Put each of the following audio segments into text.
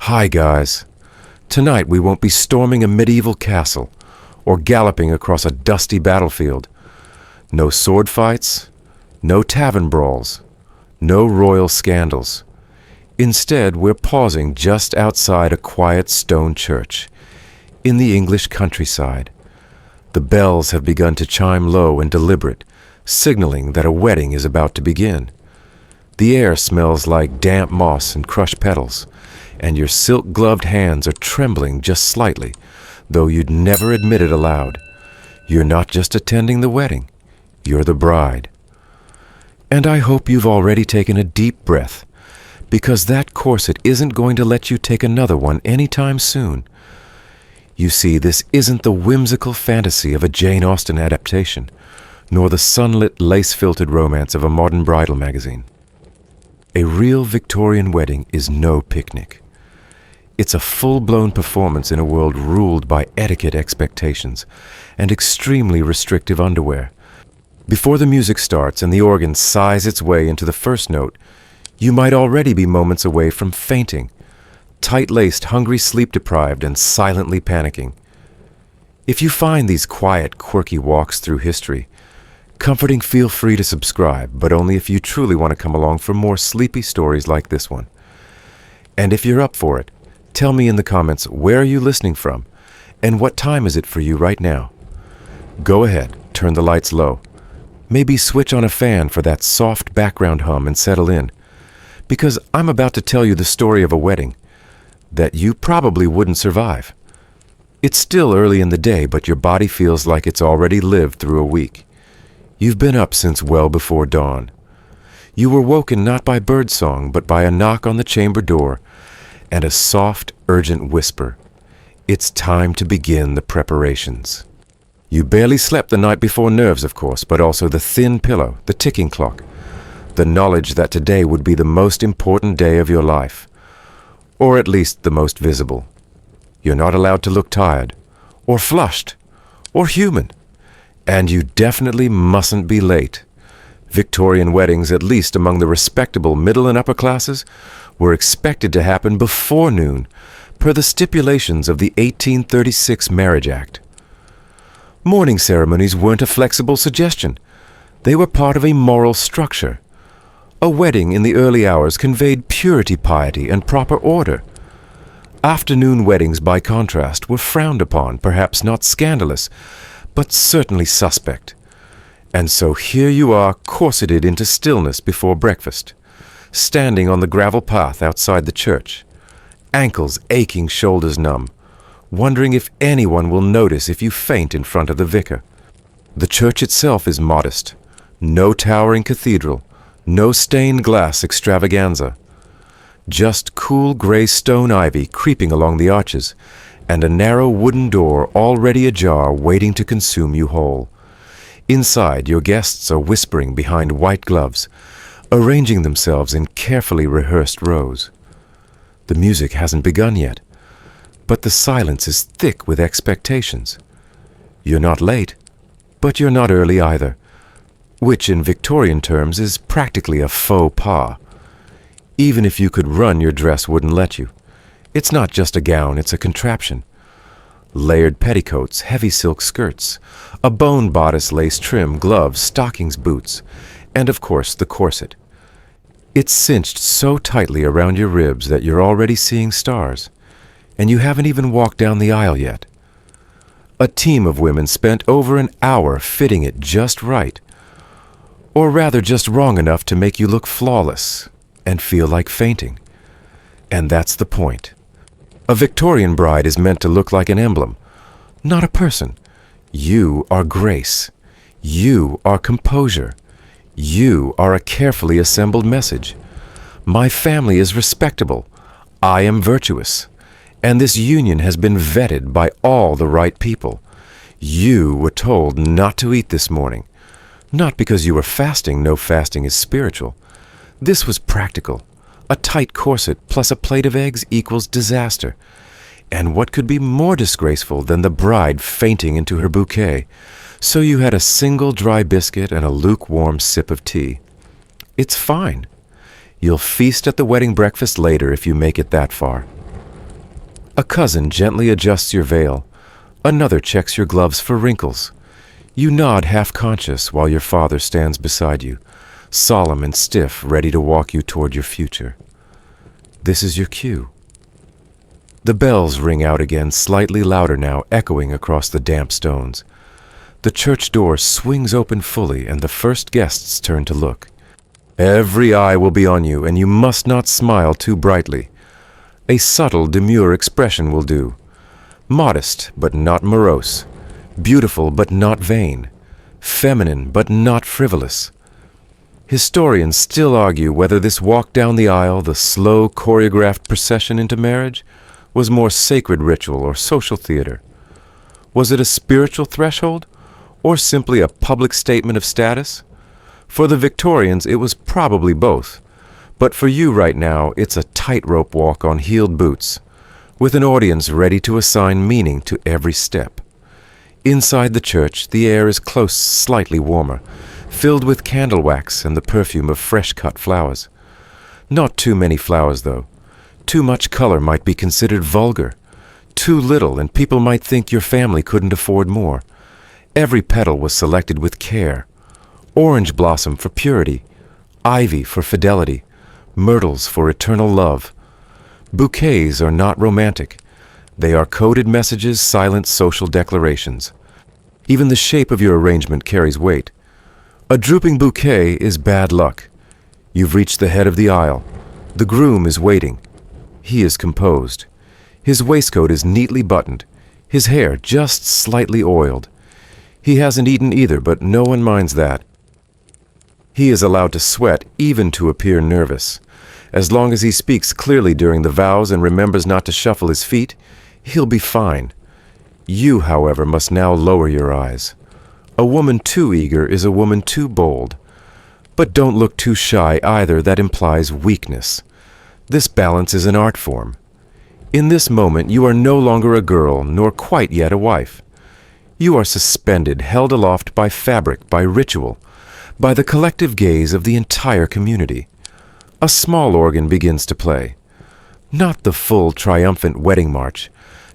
Hi guys. Tonight we won't be storming a medieval castle or galloping across a dusty battlefield. No sword fights, no tavern brawls, no royal scandals. Instead, we're pausing just outside a quiet stone church in the English countryside. The bells have begun to chime low and deliberate, signaling that a wedding is about to begin. The air smells like damp moss and crushed petals, and your silk-gloved hands are trembling just slightly, though you'd never admit it aloud. You're not just attending the wedding, you're the bride. And I hope you've already taken a deep breath, because that corset isn't going to let you take another one anytime soon. You see, this isn't the whimsical fantasy of a Jane Austen adaptation, nor the sunlit, lace-filtered romance of a modern bridal magazine. A real Victorian wedding is no picnic. It's a full-blown performance in a world ruled by etiquette expectations and extremely restrictive underwear. Before the music starts and the organ sighs its way into the first note, you might already be moments away from fainting, tight-laced, hungry, sleep-deprived, and silently panicking. If you find these quiet, quirky walks through history comforting, feel free to subscribe, but only if you truly want to come along for more sleepy stories like this one. And if you're up for it, tell me in the comments where are you listening from, and what time is it for you right now. Go ahead, turn the lights low. Maybe switch on a fan for that soft background hum and settle in, because I'm about to tell you the story of a wedding that you probably wouldn't survive. It's still early in the day, but your body feels like it's already lived through a week. You've been up since well before dawn. You were woken not by birdsong, but by a knock on the chamber door and a soft, urgent whisper. It's time to begin the preparations. You barely slept the night before nerves, of course, but also the thin pillow, the ticking clock, the knowledge that today would be the most important day of your life, or at least the most visible. You're not allowed to look tired, or flushed, or human. And you definitely mustn't be late. Victorian weddings, at least among the respectable middle and upper classes, were expected to happen before noon, per the stipulations of the 1836 Marriage Act. Morning ceremonies weren't a flexible suggestion. They were part of a moral structure. A wedding in the early hours conveyed purity, piety, and proper order. Afternoon weddings, by contrast, were frowned upon, perhaps not scandalous, but certainly suspect. And so here you are, corseted into stillness before breakfast, standing on the gravel path outside the church, ankles aching, shoulders numb, wondering if anyone will notice if you faint in front of the vicar. The church itself is modest. No towering cathedral, no stained glass extravaganza. Just cool gray stone ivy creeping along the arches, and a narrow wooden door already ajar waiting to consume you whole. Inside, your guests are whispering behind white gloves, arranging themselves in carefully rehearsed rows. The music hasn't begun yet, but the silence is thick with expectations. You're not late, but you're not early either, which in Victorian terms is practically a faux pas. Even if you could run, your dress wouldn't let you. It's not just a gown, it's a contraption. Layered petticoats, heavy silk skirts, a bone bodice lace trim, gloves, stockings, boots, and of course the corset. It's cinched so tightly around your ribs that you're already seeing stars, and you haven't even walked down the aisle yet. A team of women spent over an hour fitting it just right, or rather just wrong enough to make you look flawless and feel like fainting. And that's the point. A Victorian bride is meant to look like an emblem, not a person. You are grace. You are composure. You are a carefully assembled message. My family is respectable. I am virtuous. And this union has been vetted by all the right people. You were told not to eat this morning. Not because you were fasting. No fasting is spiritual. This was practical. A tight corset plus a plate of eggs equals disaster. And what could be more disgraceful than the bride fainting into her bouquet? So you had a single dry biscuit and a lukewarm sip of tea. It's fine. You'll feast at the wedding breakfast later if you make it that far. A cousin gently adjusts your veil. Another checks your gloves for wrinkles. You nod half-conscious while your father stands beside you, solemn and stiff, ready to walk you toward your future. This is your cue. The bells ring out again, slightly louder now, echoing across the damp stones. The church door swings open fully, and the first guests turn to look. Every eye will be on you, and you must not smile too brightly. A subtle, demure expression will do. Modest, but not morose. Beautiful, but not vain. Feminine, but not frivolous. Historians still argue whether this walk down the aisle, the slow, choreographed procession into marriage, was more sacred ritual or social theater. Was it a spiritual threshold, or simply a public statement of status? For the Victorians, it was probably both. But for you right now, it's a tightrope walk on heeled boots, with an audience ready to assign meaning to every step. Inside the church, the air is close, slightly warmer, filled with candle wax and the perfume of fresh-cut flowers. Not too many flowers, though. Too much color might be considered vulgar. Too little, and people might think your family couldn't afford more. Every petal was selected with care. Orange blossom for purity, ivy for fidelity, myrtles for eternal love. Bouquets are not romantic. They are coded messages, silent social declarations. Even the shape of your arrangement carries weight. A drooping bouquet is bad luck. You've reached the head of the aisle. The groom is waiting. He is composed. His waistcoat is neatly buttoned, his hair just slightly oiled. He hasn't eaten either, but no one minds that. He is allowed to sweat, even to appear nervous. As long as he speaks clearly during the vows and remembers not to shuffle his feet, he'll be fine. You, however, must now lower your eyes. A woman too eager is a woman too bold. But don't look too shy either, that implies weakness. This balance is an art form. In this moment, you are no longer a girl, nor quite yet a wife. You are suspended, held aloft by fabric, by ritual, by the collective gaze of the entire community. A small organ begins to play. Not the full, triumphant wedding march,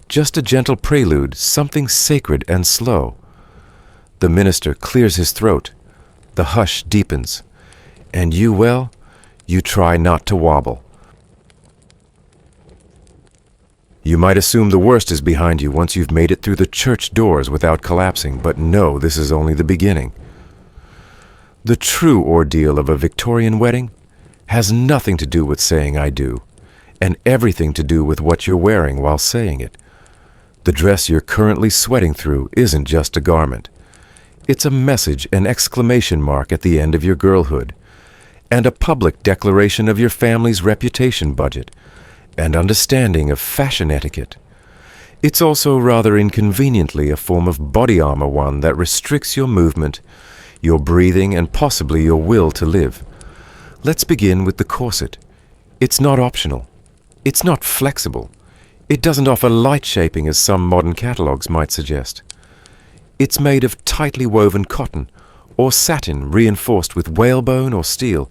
just a gentle prelude, something sacred and slow. The minister clears his throat. The hush deepens. And you, well, you try not to wobble. You might assume the worst is behind you once you've made it through the church doors without collapsing, but no, this is only the beginning. The true ordeal of a Victorian wedding has nothing to do with saying I do, and everything to do with what you're wearing while saying it. The dress you're currently sweating through isn't just a garment. It's a message, an exclamation mark at the end of your girlhood, and a public declaration of your family's reputation budget and understanding of fashion etiquette. It's also rather inconveniently a form of body armor, one that restricts your movement, your breathing, and possibly your will to live. Let's begin with the corset. It's not optional. It's not flexible. It doesn't offer light shaping as some modern catalogs might suggest. It's made of tightly woven cotton or satin reinforced with whalebone or steel,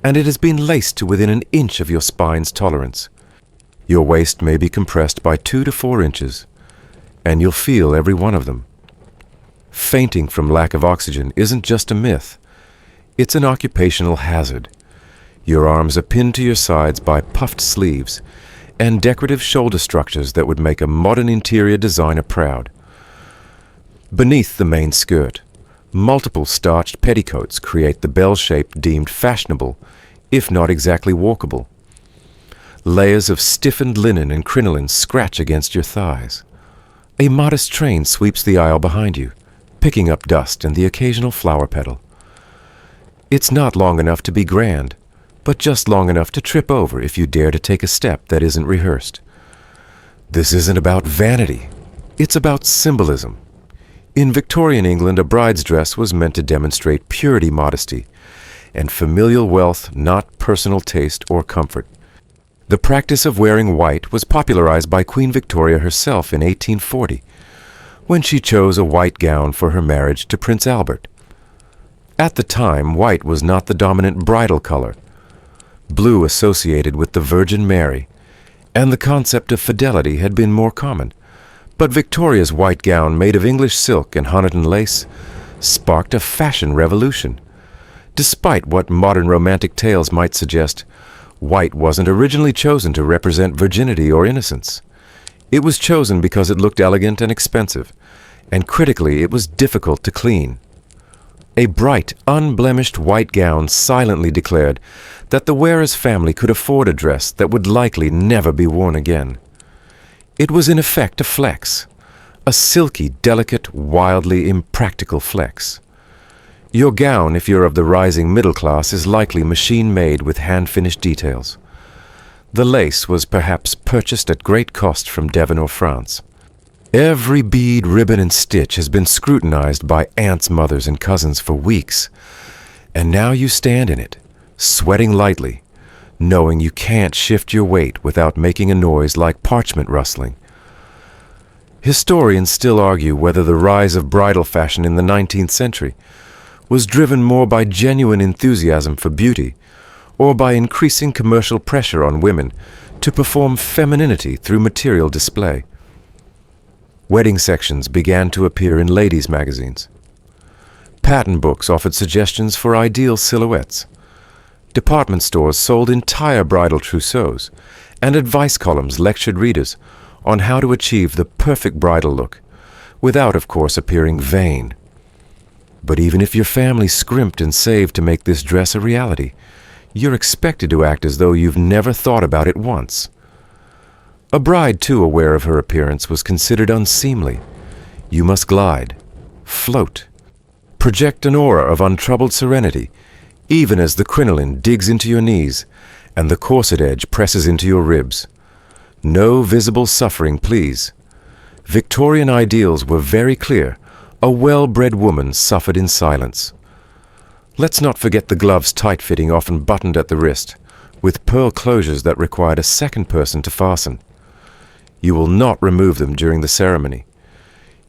and it has been laced to within an inch of your spine's tolerance. Your waist may be compressed by 2 to 4 inches, and you'll feel every one of them. Fainting from lack of oxygen isn't just a myth. It's an occupational hazard. Your arms are pinned to your sides by puffed sleeves and decorative shoulder structures that would make a modern interior designer proud. Beneath the main skirt, multiple starched petticoats create the bell shape deemed fashionable, if not exactly walkable. Layers of stiffened linen and crinoline scratch against your thighs. A modest train sweeps the aisle behind you, picking up dust and the occasional flower petal. It's not long enough to be grand, but just long enough to trip over if you dare to take a step that isn't rehearsed. This isn't about vanity. It's about symbolism. In Victorian England, a bride's dress was meant to demonstrate purity, modesty, and familial wealth, not personal taste or comfort. The practice of wearing white was popularized by Queen Victoria herself in 1840, when she chose a white gown for her marriage to Prince Albert. At the time, white was not the dominant bridal color. Blue associated with the Virgin Mary, and the concept of fidelity had been more common. But Victoria's white gown made of English silk and Honiton lace sparked a fashion revolution. Despite what modern romantic tales might suggest, white wasn't originally chosen to represent virginity or innocence. It was chosen because it looked elegant and expensive, and critically it was difficult to clean. A bright, unblemished white gown silently declared that the wearer's family could afford a dress that would likely never be worn again. It was in effect a flex, a silky, delicate, wildly impractical flex. Your gown, if you're of the rising middle class, is likely machine-made with hand-finished details. The lace was perhaps purchased at great cost from Devon or France. Every bead, ribbon, and stitch has been scrutinized by aunts, mothers, and cousins for weeks. And now you stand in it, sweating lightly, knowing you can't shift your weight without making a noise like parchment rustling. Historians still argue whether the rise of bridal fashion in the 19th century was driven more by genuine enthusiasm for beauty or by increasing commercial pressure on women to perform femininity through material display. Wedding sections began to appear in ladies' magazines. Pattern books offered suggestions for ideal silhouettes. Department stores sold entire bridal trousseaux, and advice columns lectured readers on how to achieve the perfect bridal look, without, of course, appearing vain. But even if your family scrimped and saved to make this dress a reality, you're expected to act as though you've never thought about it once. A bride, too aware of her appearance, was considered unseemly. You must glide, float, project an aura of untroubled serenity, even as the crinoline digs into your knees and the corset edge presses into your ribs. No visible suffering, please. Victorian ideals were very clear. A well-bred woman suffered in silence. Let's not forget the gloves tight-fitting, often buttoned at the wrist, with pearl closures that required a second person to fasten. You will not remove them during the ceremony.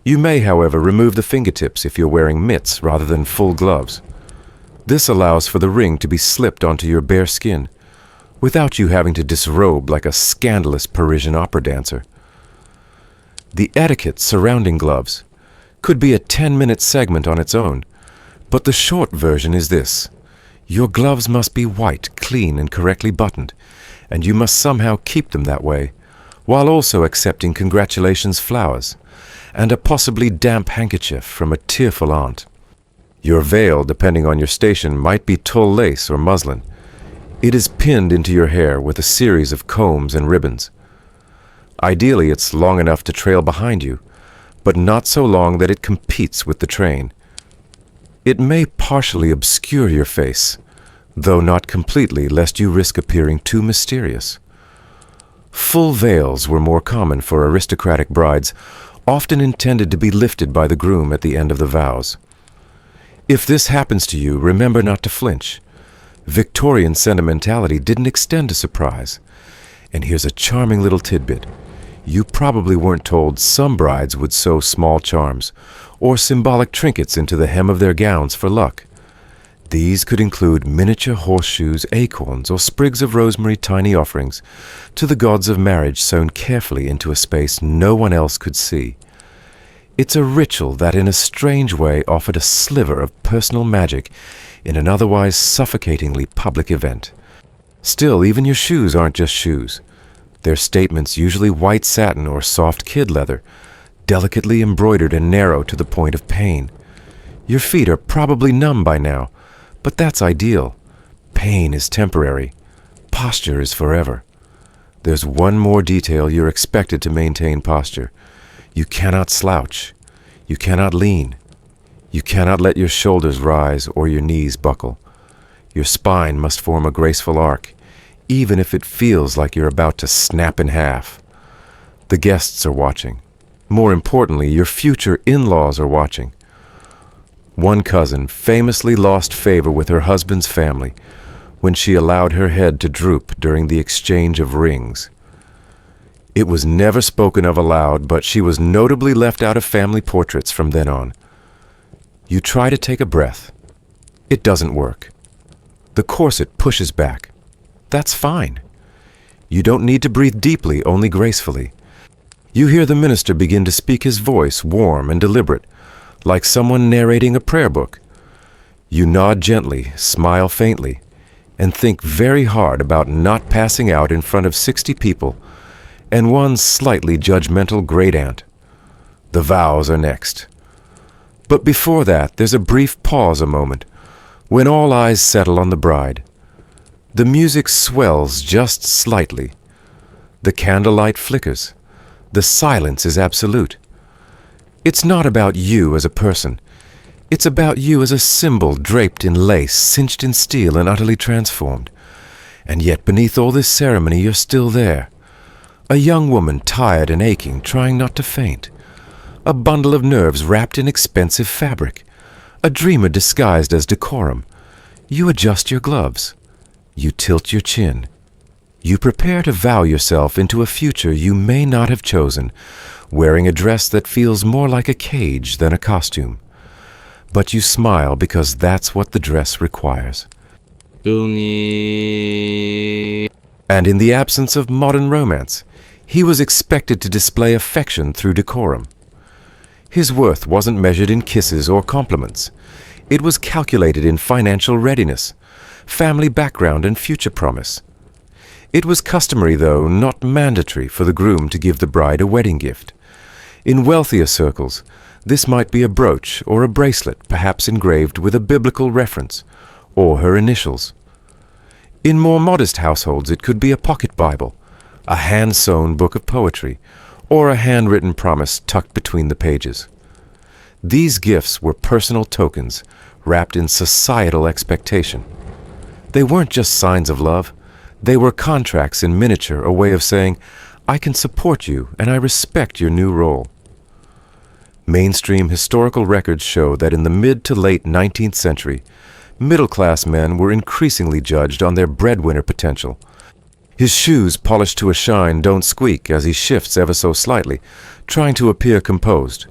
You may, however, remove the fingertips if you're wearing mitts rather than full gloves. This allows for the ring to be slipped onto your bare skin, without you having to disrobe like a scandalous Parisian opera dancer. The etiquette surrounding gloves could be a 10-minute segment on its own, but the short version is this. Your gloves must be white, clean, and correctly buttoned, and you must somehow keep them that way, while also accepting congratulations flowers and a possibly damp handkerchief from a tearful aunt. Your veil, depending on your station, might be tulle lace or muslin. It is pinned into your hair with a series of combs and ribbons. Ideally, it's long enough to trail behind you, but not so long that it competes with the train. It may partially obscure your face, though not completely, lest you risk appearing too mysterious. Full veils were more common for aristocratic brides, often intended to be lifted by the groom at the end of the vows. If this happens to you, remember not to flinch. Victorian sentimentality didn't extend to surprise. And here's a charming little tidbit. You probably weren't told some brides would sew small charms or symbolic trinkets into the hem of their gowns for luck. These could include miniature horseshoes, acorns, or sprigs of rosemary tiny offerings to the gods of marriage sewn carefully into a space no one else could see. It's a ritual that in a strange way offered a sliver of personal magic in an otherwise suffocatingly public event. Still, even your shoes aren't just shoes. They're statements, usually white satin or soft kid leather, delicately embroidered and narrow to the point of pain. Your feet are probably numb by now, but that's ideal. Pain is temporary. Posture is forever. There's one more detail you're expected to maintain posture. You cannot slouch. You cannot lean. You cannot let your shoulders rise or your knees buckle. Your spine must form a graceful arc, even if it feels like you're about to snap in half. The guests are watching. More importantly, your future in-laws are watching. One cousin famously lost favor with her husband's family when she allowed her head to droop during the exchange of rings. It was never spoken of aloud, but she was notably left out of family portraits from then on. You try to take a breath. It doesn't work. The corset pushes back. That's fine. You don't need to breathe deeply, only gracefully. You hear the minister begin to speak, his voice warm and deliberate, like someone narrating a prayer book. You nod gently, smile faintly, and think very hard about not passing out in front of 60 people and one slightly judgmental great-aunt. The vows are next. But before that, there's a brief pause, a moment, when all eyes settle on the bride. The music swells just slightly. The candlelight flickers. The silence is absolute. It's not about you as a person. It's about you as a symbol draped in lace, cinched in steel, and utterly transformed. And yet beneath all this ceremony, you're still there. A young woman, tired and aching, trying not to faint. A bundle of nerves wrapped in expensive fabric. A dreamer disguised as decorum. You adjust your gloves. You tilt your chin. You prepare to vow yourself into a future you may not have chosen, wearing a dress that feels more like a cage than a costume. But you smile because that's what the dress requires. And in the absence of modern romance, he was expected to display affection through decorum. His worth wasn't measured in kisses or compliments. It was calculated in financial readiness, family background, and future promise. It was customary, though not mandatory, for the groom to give the bride a wedding gift. In wealthier circles, this might be a brooch or a bracelet, perhaps engraved with a biblical reference, or her initials. In more modest households, it could be a pocket Bible, a hand-sewn book of poetry, or a handwritten promise tucked between the pages. These gifts were personal tokens wrapped in societal expectation. They weren't just signs of love. They were contracts in miniature, a way of saying, I can support you and I respect your new role. Mainstream historical records show that in the mid to late 19th century, middle-class men were increasingly judged on their breadwinner potential. His shoes, polished to a shine, don't squeak as he shifts ever so slightly, trying to appear composed,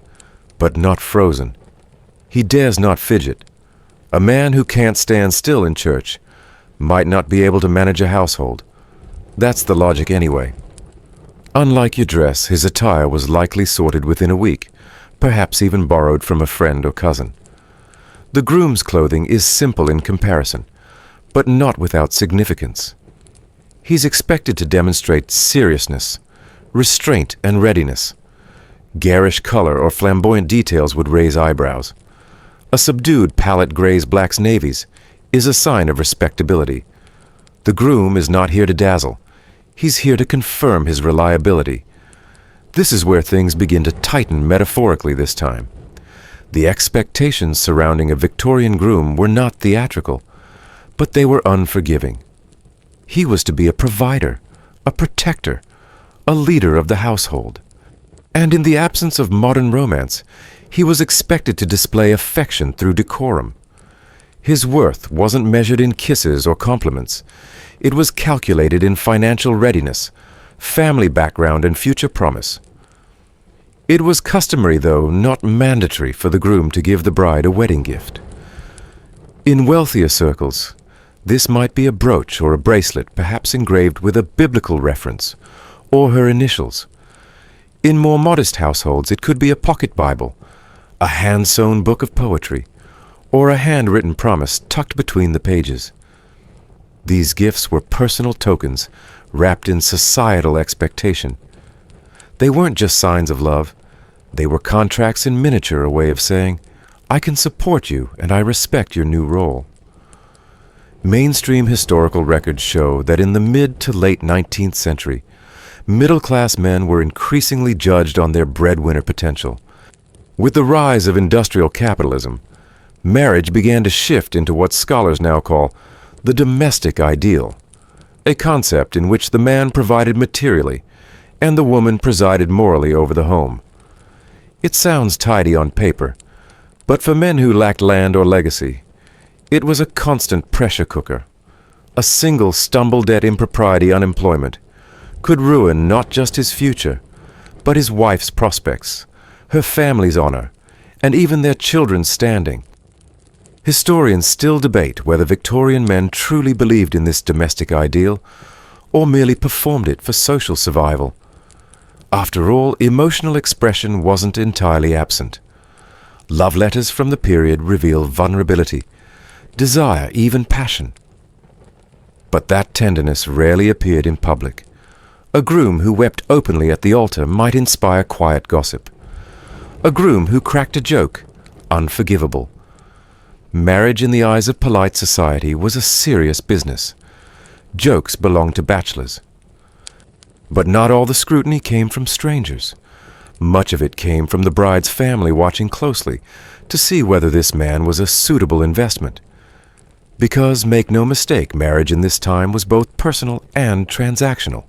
but not frozen. He dares not fidget. A man who can't stand still in church might not be able to manage a household. That's the logic anyway. Unlike your dress, his attire was likely sorted within a week, perhaps even borrowed from a friend or cousin. The groom's clothing is simple in comparison, but not without significance. He's expected to demonstrate seriousness, restraint, and readiness. Garish color or flamboyant details would raise eyebrows. A subdued palette grays blacks navies is a sign of respectability. The groom is not here to dazzle. He's here to confirm his reliability. This is where things begin to tighten metaphorically this time. The expectations surrounding a Victorian groom were not theatrical, but they were unforgiving. He was to be a provider, a protector, a leader of the household. And in the absence of modern romance, he was expected to display affection through decorum. His worth wasn't measured in kisses or compliments. It was calculated in financial readiness, family background, and future promise. It was customary, though not mandatory, for the groom to give the bride a wedding gift. In wealthier circles, this might be a brooch or a bracelet, perhaps engraved with a biblical reference, or her initials. In more modest households, it could be a pocket Bible, a hand-sewn book of poetry, or a handwritten promise tucked between the pages. These gifts were personal tokens wrapped in societal expectation. They weren't just signs of love. They were contracts in miniature, a way of saying, I can support you and I respect your new role. Mainstream historical records show that in the mid to late 19th century, middle-class men were increasingly judged on their breadwinner potential. With the rise of industrial capitalism, marriage began to shift into what scholars now call the domestic ideal, a concept in which the man provided materially and the woman presided morally over the home. It sounds tidy on paper, but for men who lacked land or legacy, it was a constant pressure cooker. A single stumbled at impropriety, unemployment, could ruin not just his future, but his wife's prospects, her family's honor, and even their children's standing. Historians still debate whether Victorian men truly believed in this domestic ideal, or merely performed it for social survival. After all, emotional expression wasn't entirely absent. Love letters from the period reveal vulnerability, desire, even passion. But that tenderness rarely appeared in public. A groom who wept openly at the altar might inspire quiet gossip. A groom who cracked a joke, unforgivable. Marriage in the eyes of polite society was a serious business. Jokes belonged to bachelors. But not all the scrutiny came from strangers. Much of it came from the bride's family watching closely to see whether this man was a suitable investment. Because, make no mistake, marriage in this time was both personal and transactional.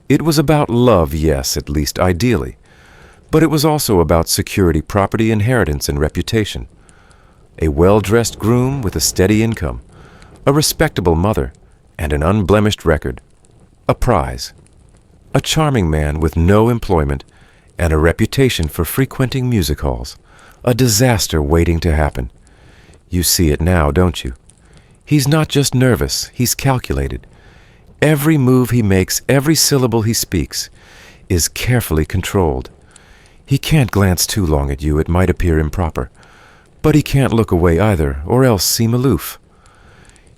It was about love, yes, at least ideally. But it was also about security, property, inheritance, and reputation. A well-dressed groom with a steady income, a respectable mother, and an unblemished record. A prize. A charming man with no employment and a reputation for frequenting music halls. A disaster waiting to happen. You see it now, don't you? He's not just nervous, he's calculated. Every move he makes, every syllable he speaks, is carefully controlled. He can't glance too long at you, it might appear improper. But he can't look away either, or else seem aloof.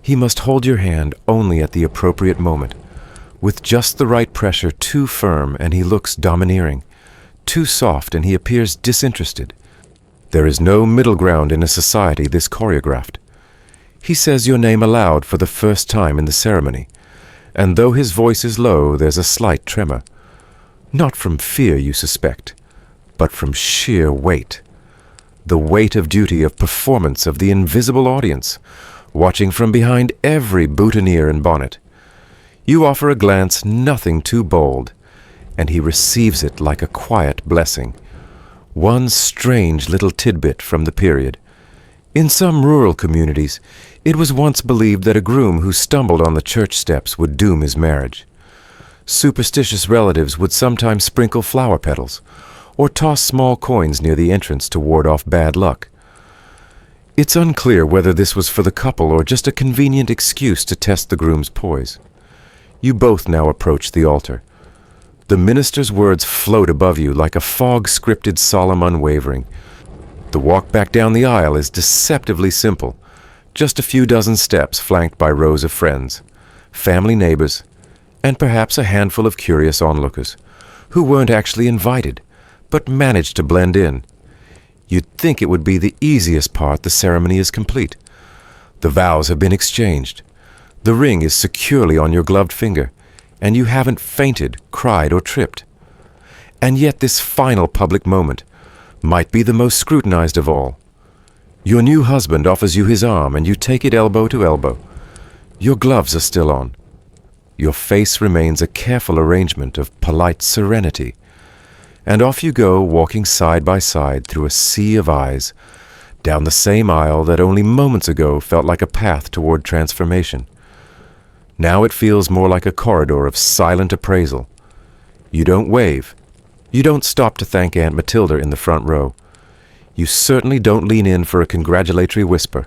He must hold your hand only at the appropriate moment. With just the right pressure, too firm and he looks domineering. Too soft and he appears disinterested. There is no middle ground in a society this choreographed. He says your name aloud for the first time in the ceremony, and though his voice is low, there's a slight tremor. Not from fear, you suspect, but from sheer weight. The weight of duty, of performance, of the invisible audience, watching from behind every boutonniere and bonnet. You offer a glance nothing too bold, and he receives it like a quiet blessing. One strange little tidbit from the period. In some rural communities, it was once believed that a groom who stumbled on the church steps would doom his marriage. Superstitious relatives would sometimes sprinkle flower petals, or toss small coins near the entrance to ward off bad luck. It's unclear whether this was for the couple or just a convenient excuse to test the groom's poise. You both now approach the altar. The minister's words float above you like a fog-scripted solemn unwavering. The walk back down the aisle is deceptively simple. Just a few dozen steps flanked by rows of friends, family neighbors, and perhaps a handful of curious onlookers, who weren't actually invited, but managed to blend in. You'd think it would be the easiest part. The ceremony is complete. The vows have been exchanged. The ring is securely on your gloved finger, and you haven't fainted, cried, or tripped. And yet this final public moment might be the most scrutinized of all. Your new husband offers you his arm, and you take it elbow to elbow. Your gloves are still on. Your face remains a careful arrangement of polite serenity. And off you go, walking side by side through a sea of eyes, down the same aisle that only moments ago felt like a path toward transformation. Now it feels more like a corridor of silent appraisal. You don't wave. You don't stop to thank Aunt Matilda in the front row. You certainly don't lean in for a congratulatory whisper.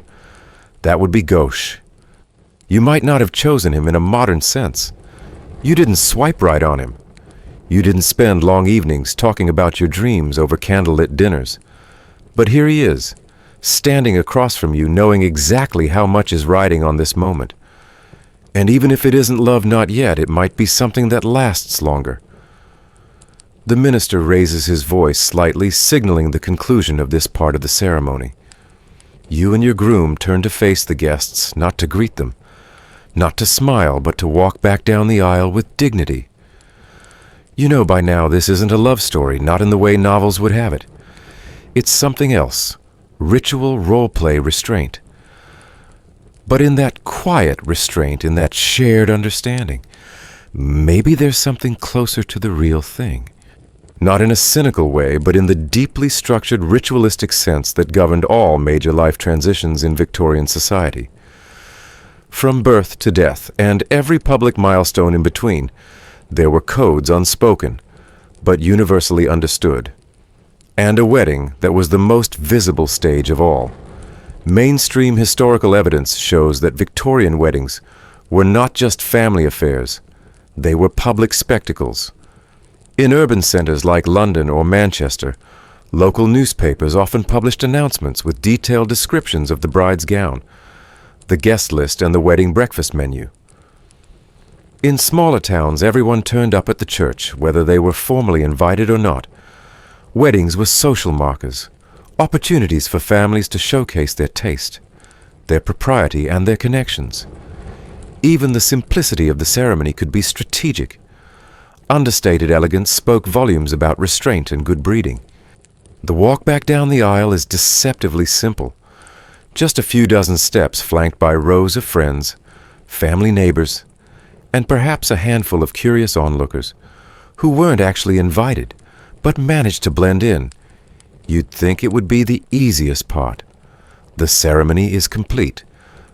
That would be gauche. You might not have chosen him in a modern sense. You didn't swipe right on him. You didn't spend long evenings talking about your dreams over candlelit dinners. But here he is, standing across from you, knowing exactly how much is riding on this moment. And even if it isn't love not yet, it might be something that lasts longer. The minister raises his voice slightly, signaling the conclusion of this part of the ceremony. You and your groom turn to face the guests, not to greet them, not to smile, but to walk back down the aisle with dignity. You know by now this isn't a love story, not in the way novels would have it. It's something else, ritual role-play restraint. But in that quiet restraint, in that shared understanding, maybe there's something closer to the real thing. Not in a cynical way, but in the deeply structured ritualistic sense that governed all major life transitions in Victorian society. From birth to death, and every public milestone in between, there were codes unspoken, but universally understood. And a wedding that was the most visible stage of all. Mainstream historical evidence shows that Victorian weddings were not just family affairs, They were public spectacles. In urban centers like London or Manchester, local newspapers often published announcements with detailed descriptions of the bride's gown, the guest list, and the wedding breakfast menu. In smaller towns, everyone turned up at the church, whether they were formally invited or not. Weddings were social markers, opportunities for families to showcase their taste, their propriety, and their connections. Even the simplicity of the ceremony could be strategic. Understated elegance spoke volumes about restraint and good breeding. The walk back down the aisle is deceptively simple. Just a few dozen steps flanked by rows of friends, family neighbors, and perhaps a handful of curious onlookers who weren't actually invited, but managed to blend in. You'd think it would be the easiest part. The ceremony is complete.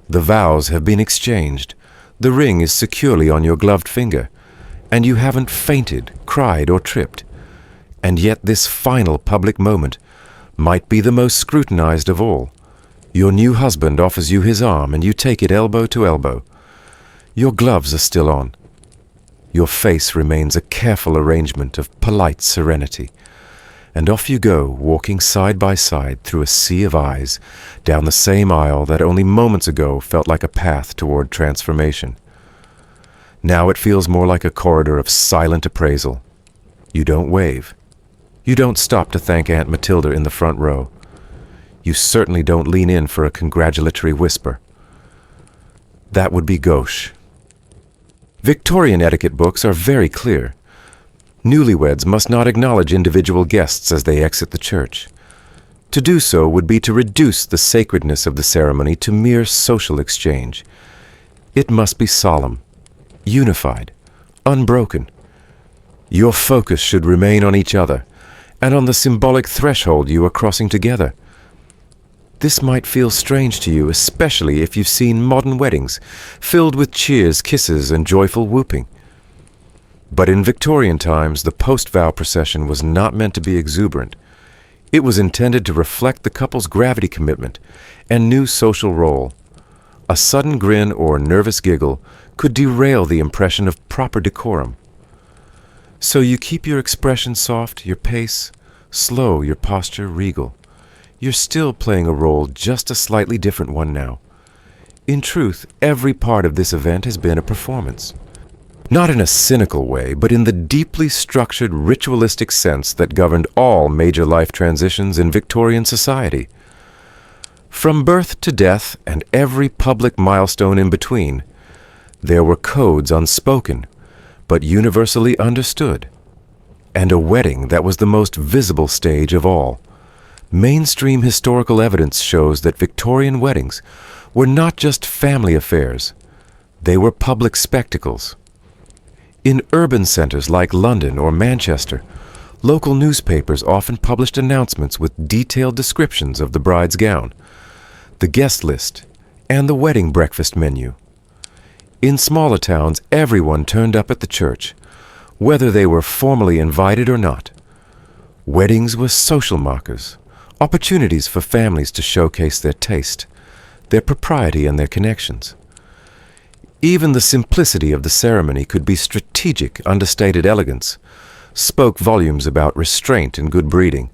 The vows have been exchanged. The ring is securely on your gloved finger, and you haven't fainted, cried, or tripped. And yet this final public moment might be the most scrutinized of all. Your new husband offers you his arm, and you take it elbow to elbow. Your gloves are still on. Your face remains a careful arrangement of polite serenity. And off you go, walking side by side through a sea of eyes, down the same aisle that only moments ago felt like a path toward transformation. Now it feels more like a corridor of silent appraisal. You don't wave. You don't stop to thank Aunt Matilda in the front row. You certainly don't lean in for a congratulatory whisper. That would be gauche. Victorian etiquette books are very clear. Newlyweds must not acknowledge individual guests as they exit the church. To do so would be to reduce the sacredness of the ceremony to mere social exchange. It must be solemn, unified, unbroken. Your focus should remain on each other and on the symbolic threshold you are crossing together. This might feel strange to you, especially if you've seen modern weddings filled with cheers, kisses, and joyful whooping. But in Victorian times, the post-vow procession was not meant to be exuberant. It was intended to reflect the couple's gravity commitment and new social role. A sudden grin or nervous giggle could derail the impression of proper decorum. So you keep your expression soft, your pace slow, your posture regal. You're still playing a role, just a slightly different one now. In truth, every part of this event has been a performance. Not in a cynical way, but in the deeply structured ritualistic sense that governed all major life transitions in Victorian society. From birth to death and every public milestone in between, there were codes unspoken, but universally understood. And a wedding that was the most visible stage of all. Mainstream historical evidence shows that Victorian weddings were not just family affairs. They were public spectacles. In urban centers like London or Manchester, local newspapers often published announcements with detailed descriptions of the bride's gown, the guest list, and the wedding breakfast menu. In smaller towns, everyone turned up at the church, whether they were formally invited or not. Weddings were social markers, opportunities for families to showcase their taste, their propriety, and their connections. Even the simplicity of the ceremony could be strategic, understated elegance, spoke volumes about restraint and good breeding.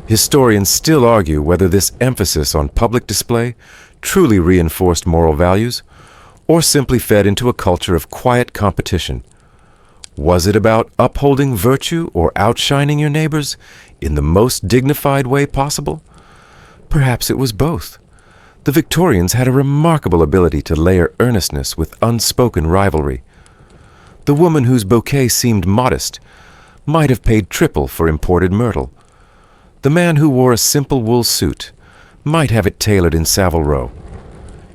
Historians still argue whether this emphasis on public display truly reinforced moral values or simply fed into a culture of quiet competition. Was it about upholding virtue or outshining your neighbors in the most dignified way possible? Perhaps it was both. The Victorians had a remarkable ability to layer earnestness with unspoken rivalry. The woman whose bouquet seemed modest might have paid triple for imported myrtle. The man who wore a simple wool suit might have it tailored in Savile Row.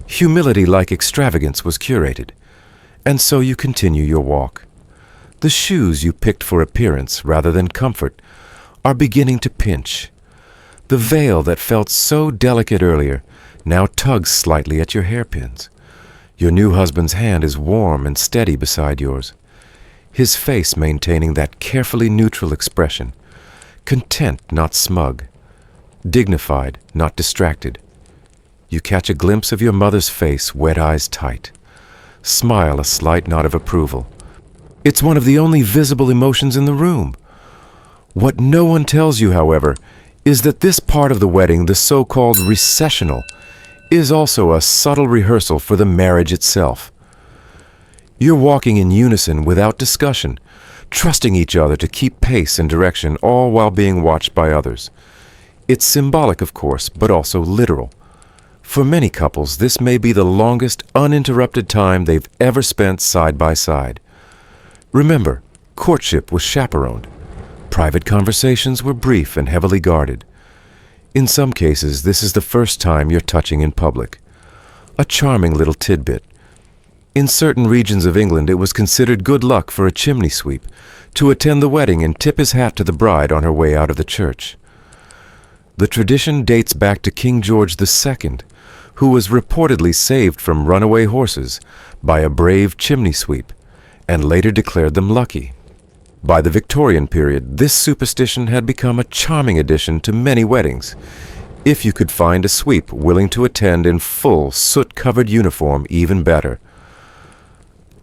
Humility like extravagance was curated, and so you continue your walk. The shoes you picked for appearance rather than comfort are beginning to pinch. The veil that felt so delicate earlier now tugs slightly at your hairpins. Your new husband's hand is warm and steady beside yours, his face maintaining that carefully neutral expression, content, not smug, dignified, not distracted. You catch a glimpse of your mother's face, wet eyes tight. Smile a slight nod of approval, It's one of the only visible emotions in the room. What no one tells you, however, is that this part of the wedding, the so-called recessional, is also a subtle rehearsal for the marriage itself. You're walking in unison without discussion, trusting each other to keep pace and direction, all while being watched by others. It's symbolic, of course, but also literal. For many couples, this may be the longest uninterrupted time they've ever spent side by side. Remember, courtship was chaperoned. Private conversations were brief and heavily guarded. In some cases, this is the first time you're touching in public. A charming little tidbit. In certain regions of England, it was considered good luck for a chimney sweep to attend the wedding and tip his hat to the bride on her way out of the church. The tradition dates back to King George II, who was reportedly saved from runaway horses by a brave chimney sweep, and later declared them lucky. By the Victorian period, this superstition had become a charming addition to many weddings, if you could find a sweep willing to attend in full soot-covered uniform, even better.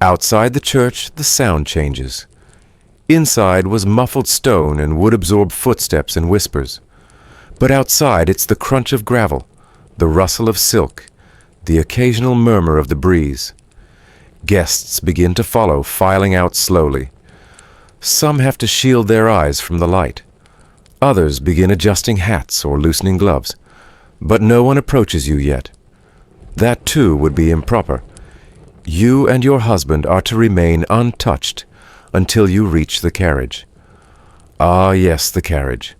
Outside the church, the sound changes. Inside was muffled stone and wood-absorbed footsteps and whispers. But outside, it's the crunch of gravel, the rustle of silk, the occasional murmur of the breeze. Guests begin to follow, filing out slowly. Some have to shield their eyes from the light. Others begin adjusting hats or loosening gloves. But no one approaches you yet. That, too, would be improper. You and your husband are to remain untouched until you reach the carriage. Ah, yes, the carriage.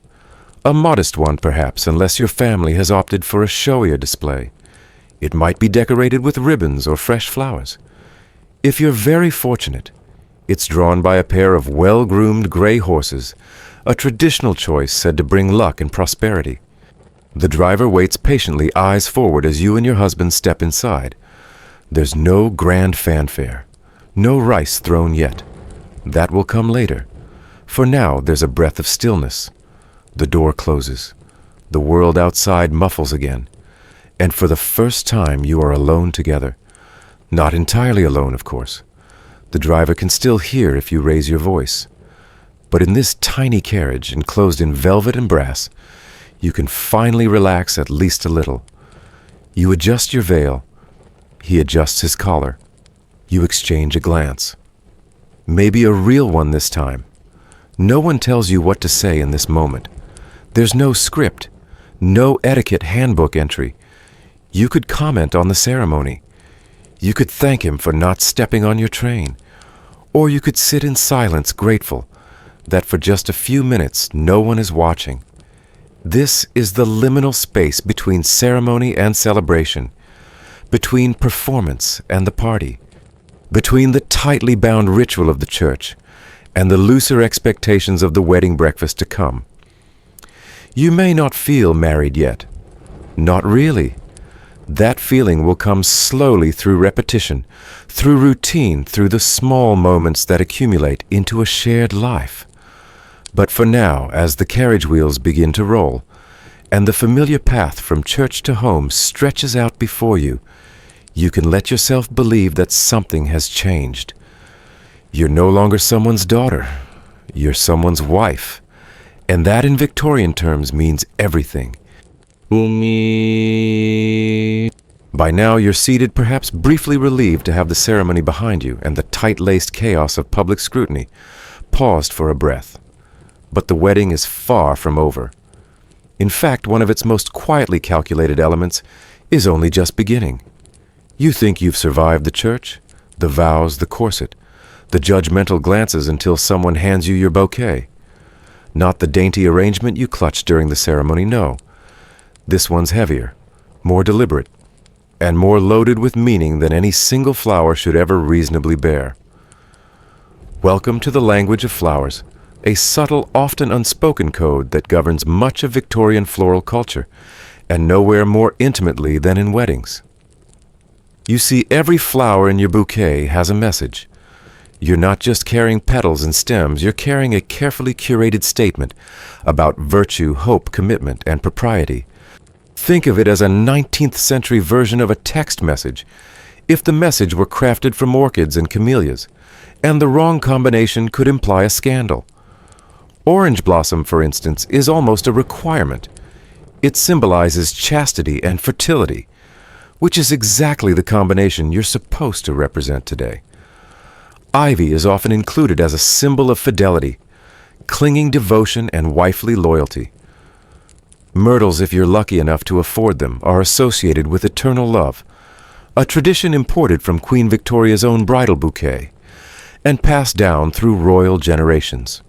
A modest one, perhaps, unless your family has opted for a showier display. It might be decorated with ribbons or fresh flowers. If you're very fortunate, it's drawn by a pair of well-groomed gray horses, a traditional choice said to bring luck and prosperity. The driver waits patiently, eyes forward, as you and your husband step inside. There's no grand fanfare, no rice thrown yet. That will come later. For now, there's a breath of stillness. The door closes. The world outside muffles again. And for the first time, you are alone together. Not entirely alone, of course. The driver can still hear if you raise your voice. But in this tiny carriage, enclosed in velvet and brass, you can finally relax at least a little. You adjust your veil. He adjusts his collar. You exchange a glance. Maybe a real one this time. No one tells you what to say in this moment. There's no script, no etiquette handbook entry. You could comment on the ceremony. You could thank him for not stepping on your train. Or you could sit in silence, grateful that for just a few minutes no one is watching. This is the liminal space between ceremony and celebration, between performance and the party, between the tightly bound ritual of the church and the looser expectations of the wedding breakfast to come. You may not feel married yet. Not really. That feeling will come slowly through repetition, through routine, through the small moments that accumulate into a shared life. But for now, as the carriage wheels begin to roll, and the familiar path from church to home stretches out before you, you can let yourself believe that something has changed. You're no longer someone's daughter. You're someone's wife. And that in Victorian terms means everything. By now you're seated, perhaps briefly relieved to have the ceremony behind you and the tight-laced chaos of public scrutiny, paused for a breath. But the wedding is far from over. In fact, one of its most quietly calculated elements is only just beginning. You think you've survived the church, the vows, the corset, the judgmental glances until someone hands you your bouquet. Not the dainty arrangement you clutched during the ceremony, no. This one's heavier, more deliberate, and more loaded with meaning than any single flower should ever reasonably bear. Welcome to the language of flowers, a subtle, often unspoken code that governs much of Victorian floral culture, and nowhere more intimately than in weddings. You see, every flower in your bouquet has a message. You're not just carrying petals and stems, you're carrying a carefully curated statement about virtue, hope, commitment, and propriety. Think of it as a 19th century version of a text message, if the message were crafted from orchids and camellias, and the wrong combination could imply a scandal. Orange blossom, for instance, is almost a requirement. It symbolizes chastity and fertility, which is exactly the combination you're supposed to represent today. Ivy is often included as a symbol of fidelity, clinging devotion and wifely loyalty. Myrtles, if you're lucky enough to afford them, are associated with eternal love, a tradition imported from Queen Victoria's own bridal bouquet, and passed down through royal generations.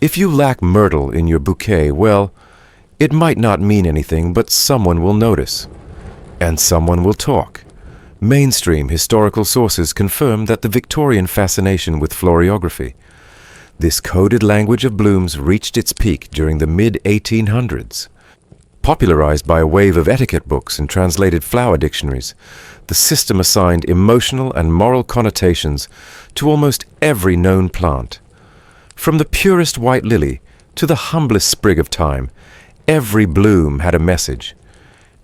If you lack myrtle in your bouquet, well, it might not mean anything, but someone will notice. And someone will talk. Mainstream historical sources confirm that the Victorian fascination with florography, this coded language of blooms, reached its peak during the mid-1800s. Popularized by a wave of etiquette books and translated flower dictionaries, the system assigned emotional and moral connotations to almost every known plant. From the purest white lily to the humblest sprig of thyme, every bloom had a message.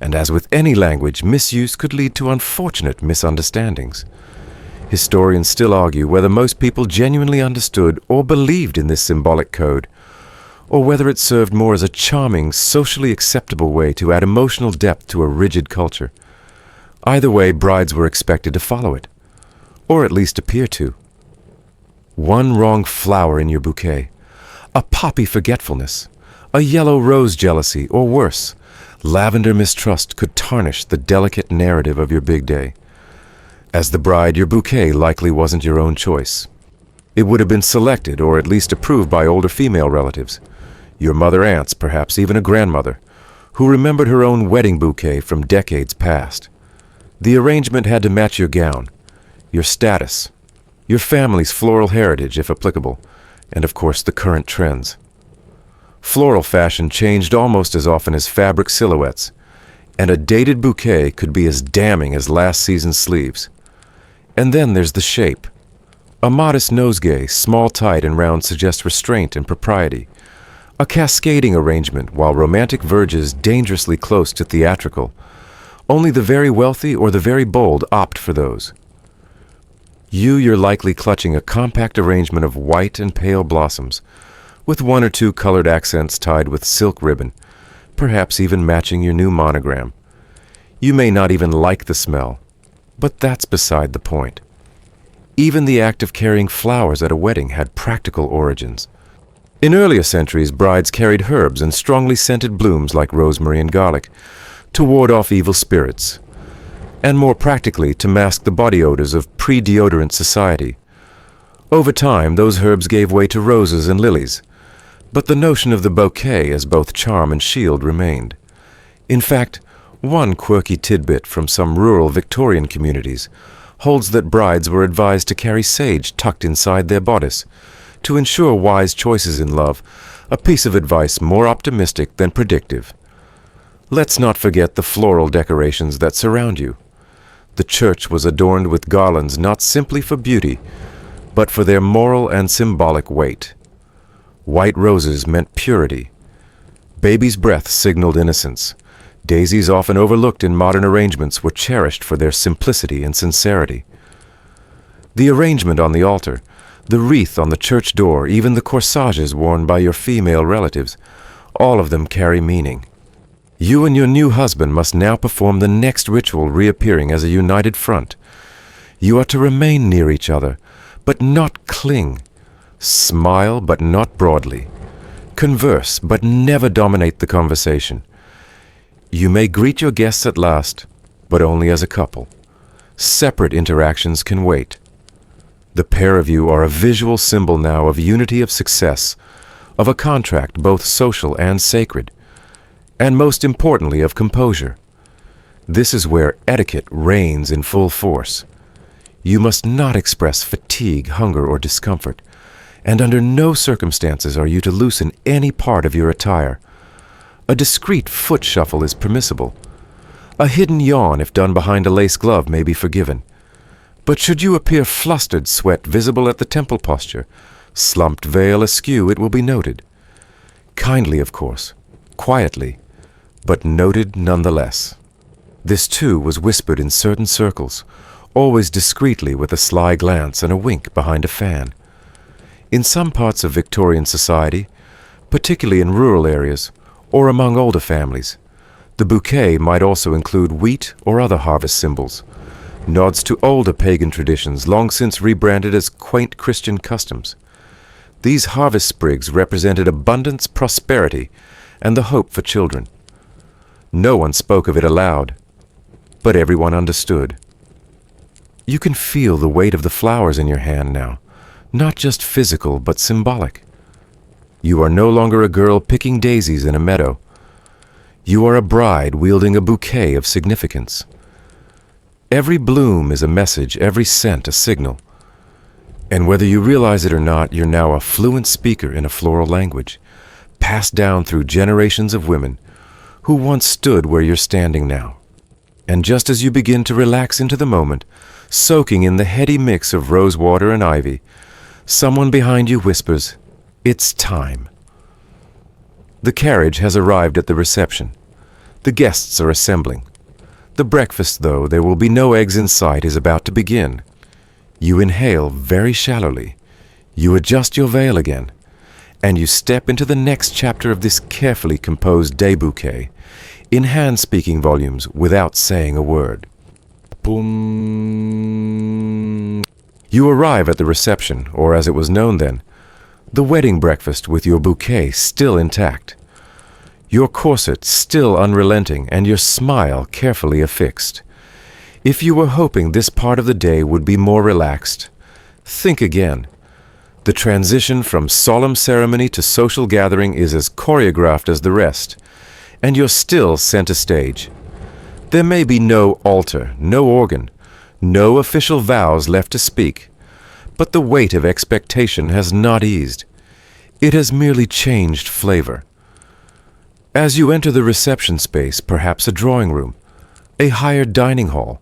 And as with any language, misuse could lead to unfortunate misunderstandings. Historians still argue whether most people genuinely understood or believed in this symbolic code, or whether it served more as a charming, socially acceptable way to add emotional depth to a rigid culture. Either way, brides were expected to follow it, or at least appear to. One wrong flower in your bouquet, a poppy forgetfulness, a yellow rose jealousy, or worse, lavender mistrust could tarnish the delicate narrative of your big day. As the bride, your bouquet likely wasn't your own choice. It would have been selected or at least approved by older female relatives, your mother aunts, perhaps even a grandmother, who remembered her own wedding bouquet from decades past. The arrangement had to match your gown, your status, your family's floral heritage if applicable, and of course the current trends. Floral fashion changed almost as often as fabric silhouettes, and a dated bouquet could be as damning as last season's sleeves. And then there's the shape. A modest nosegay, small, tight, and round, suggests restraint and propriety. A cascading arrangement, while romantic verges dangerously close to theatrical. Only the very wealthy or the very bold opt for those. You're likely clutching a compact arrangement of white and pale blossoms, with one or two colored accents tied with silk ribbon, perhaps even matching your new monogram. You may not even like the smell, but that's beside the point. Even the act of carrying flowers at a wedding had practical origins. In earlier centuries, brides carried herbs and strongly scented blooms like rosemary and garlic to ward off evil spirits, and more practically to mask the body odors of pre-deodorant society. Over time, those herbs gave way to roses and lilies, but the notion of the bouquet as both charm and shield remained. In fact, one quirky tidbit from some rural Victorian communities holds that brides were advised to carry sage tucked inside their bodice to ensure wise choices in love, a piece of advice more optimistic than predictive. Let's not forget the floral decorations that surround you. The church was adorned with garlands not simply for beauty, but for their moral and symbolic weight. White roses meant purity. Baby's breath signaled innocence. Daisies, often overlooked in modern arrangements, were cherished for their simplicity and sincerity. The arrangement on the altar, the wreath on the church door, even the corsages worn by your female relatives, all of them carry meaning. You and your new husband must now perform the next ritual, reappearing as a united front. You are to remain near each other, but not cling. Smile, but not broadly. Converse, but never dominate the conversation. You may greet your guests at last, but only as a couple. Separate interactions can wait. The pair of you are a visual symbol now of unity of success, of a contract both social and sacred, and most importantly of composure. This is where etiquette reigns in full force. You must not express fatigue, hunger, or discomfort, and under no circumstances are you to loosen any part of your attire. A discreet foot shuffle is permissible. A hidden yawn, if done behind a lace glove, may be forgiven. But should you appear flustered, sweat visible at the temple posture, slumped veil askew, it will be noted. Kindly, of course, quietly, but noted nonetheless. This too was whispered in certain circles, always discreetly with a sly glance and a wink behind a fan. In some parts of Victorian society, particularly in rural areas or among older families, the bouquet might also include wheat or other harvest symbols, nods to older pagan traditions long since rebranded as quaint Christian customs. These harvest sprigs represented abundance, prosperity, and the hope for children. No one spoke of it aloud, but everyone understood. You can feel the weight of the flowers in your hand now, not just physical but symbolic. You are no longer a girl picking daisies in a meadow. You are a bride wielding a bouquet of significance. Every bloom is a message, every scent a signal. And whether you realize it or not, you're now a fluent speaker in a floral language, passed down through generations of women who once stood where you're standing now. And just as you begin to relax into the moment, soaking in the heady mix of rosewater and ivy, someone behind you whispers, "It's time." The carriage has arrived at the reception. The guests are assembling. The breakfast, though there will be no eggs in sight, is about to begin. You inhale very shallowly. You adjust your veil again, and you step into the next chapter of this carefully composed day bouquet, in hand-speaking volumes without saying a word. Boom. You arrive at the reception, or as it was known then, the wedding breakfast, with your bouquet still intact, your corset still unrelenting, and your smile carefully affixed. If you were hoping this part of the day would be more relaxed, think again. The transition from solemn ceremony to social gathering is as choreographed as the rest, and you're still center stage. There may be no altar, no organ, no official vows left to speak, but the weight of expectation has not eased. It has merely changed flavor. As you enter the reception space, perhaps a drawing room, a hired dining hall,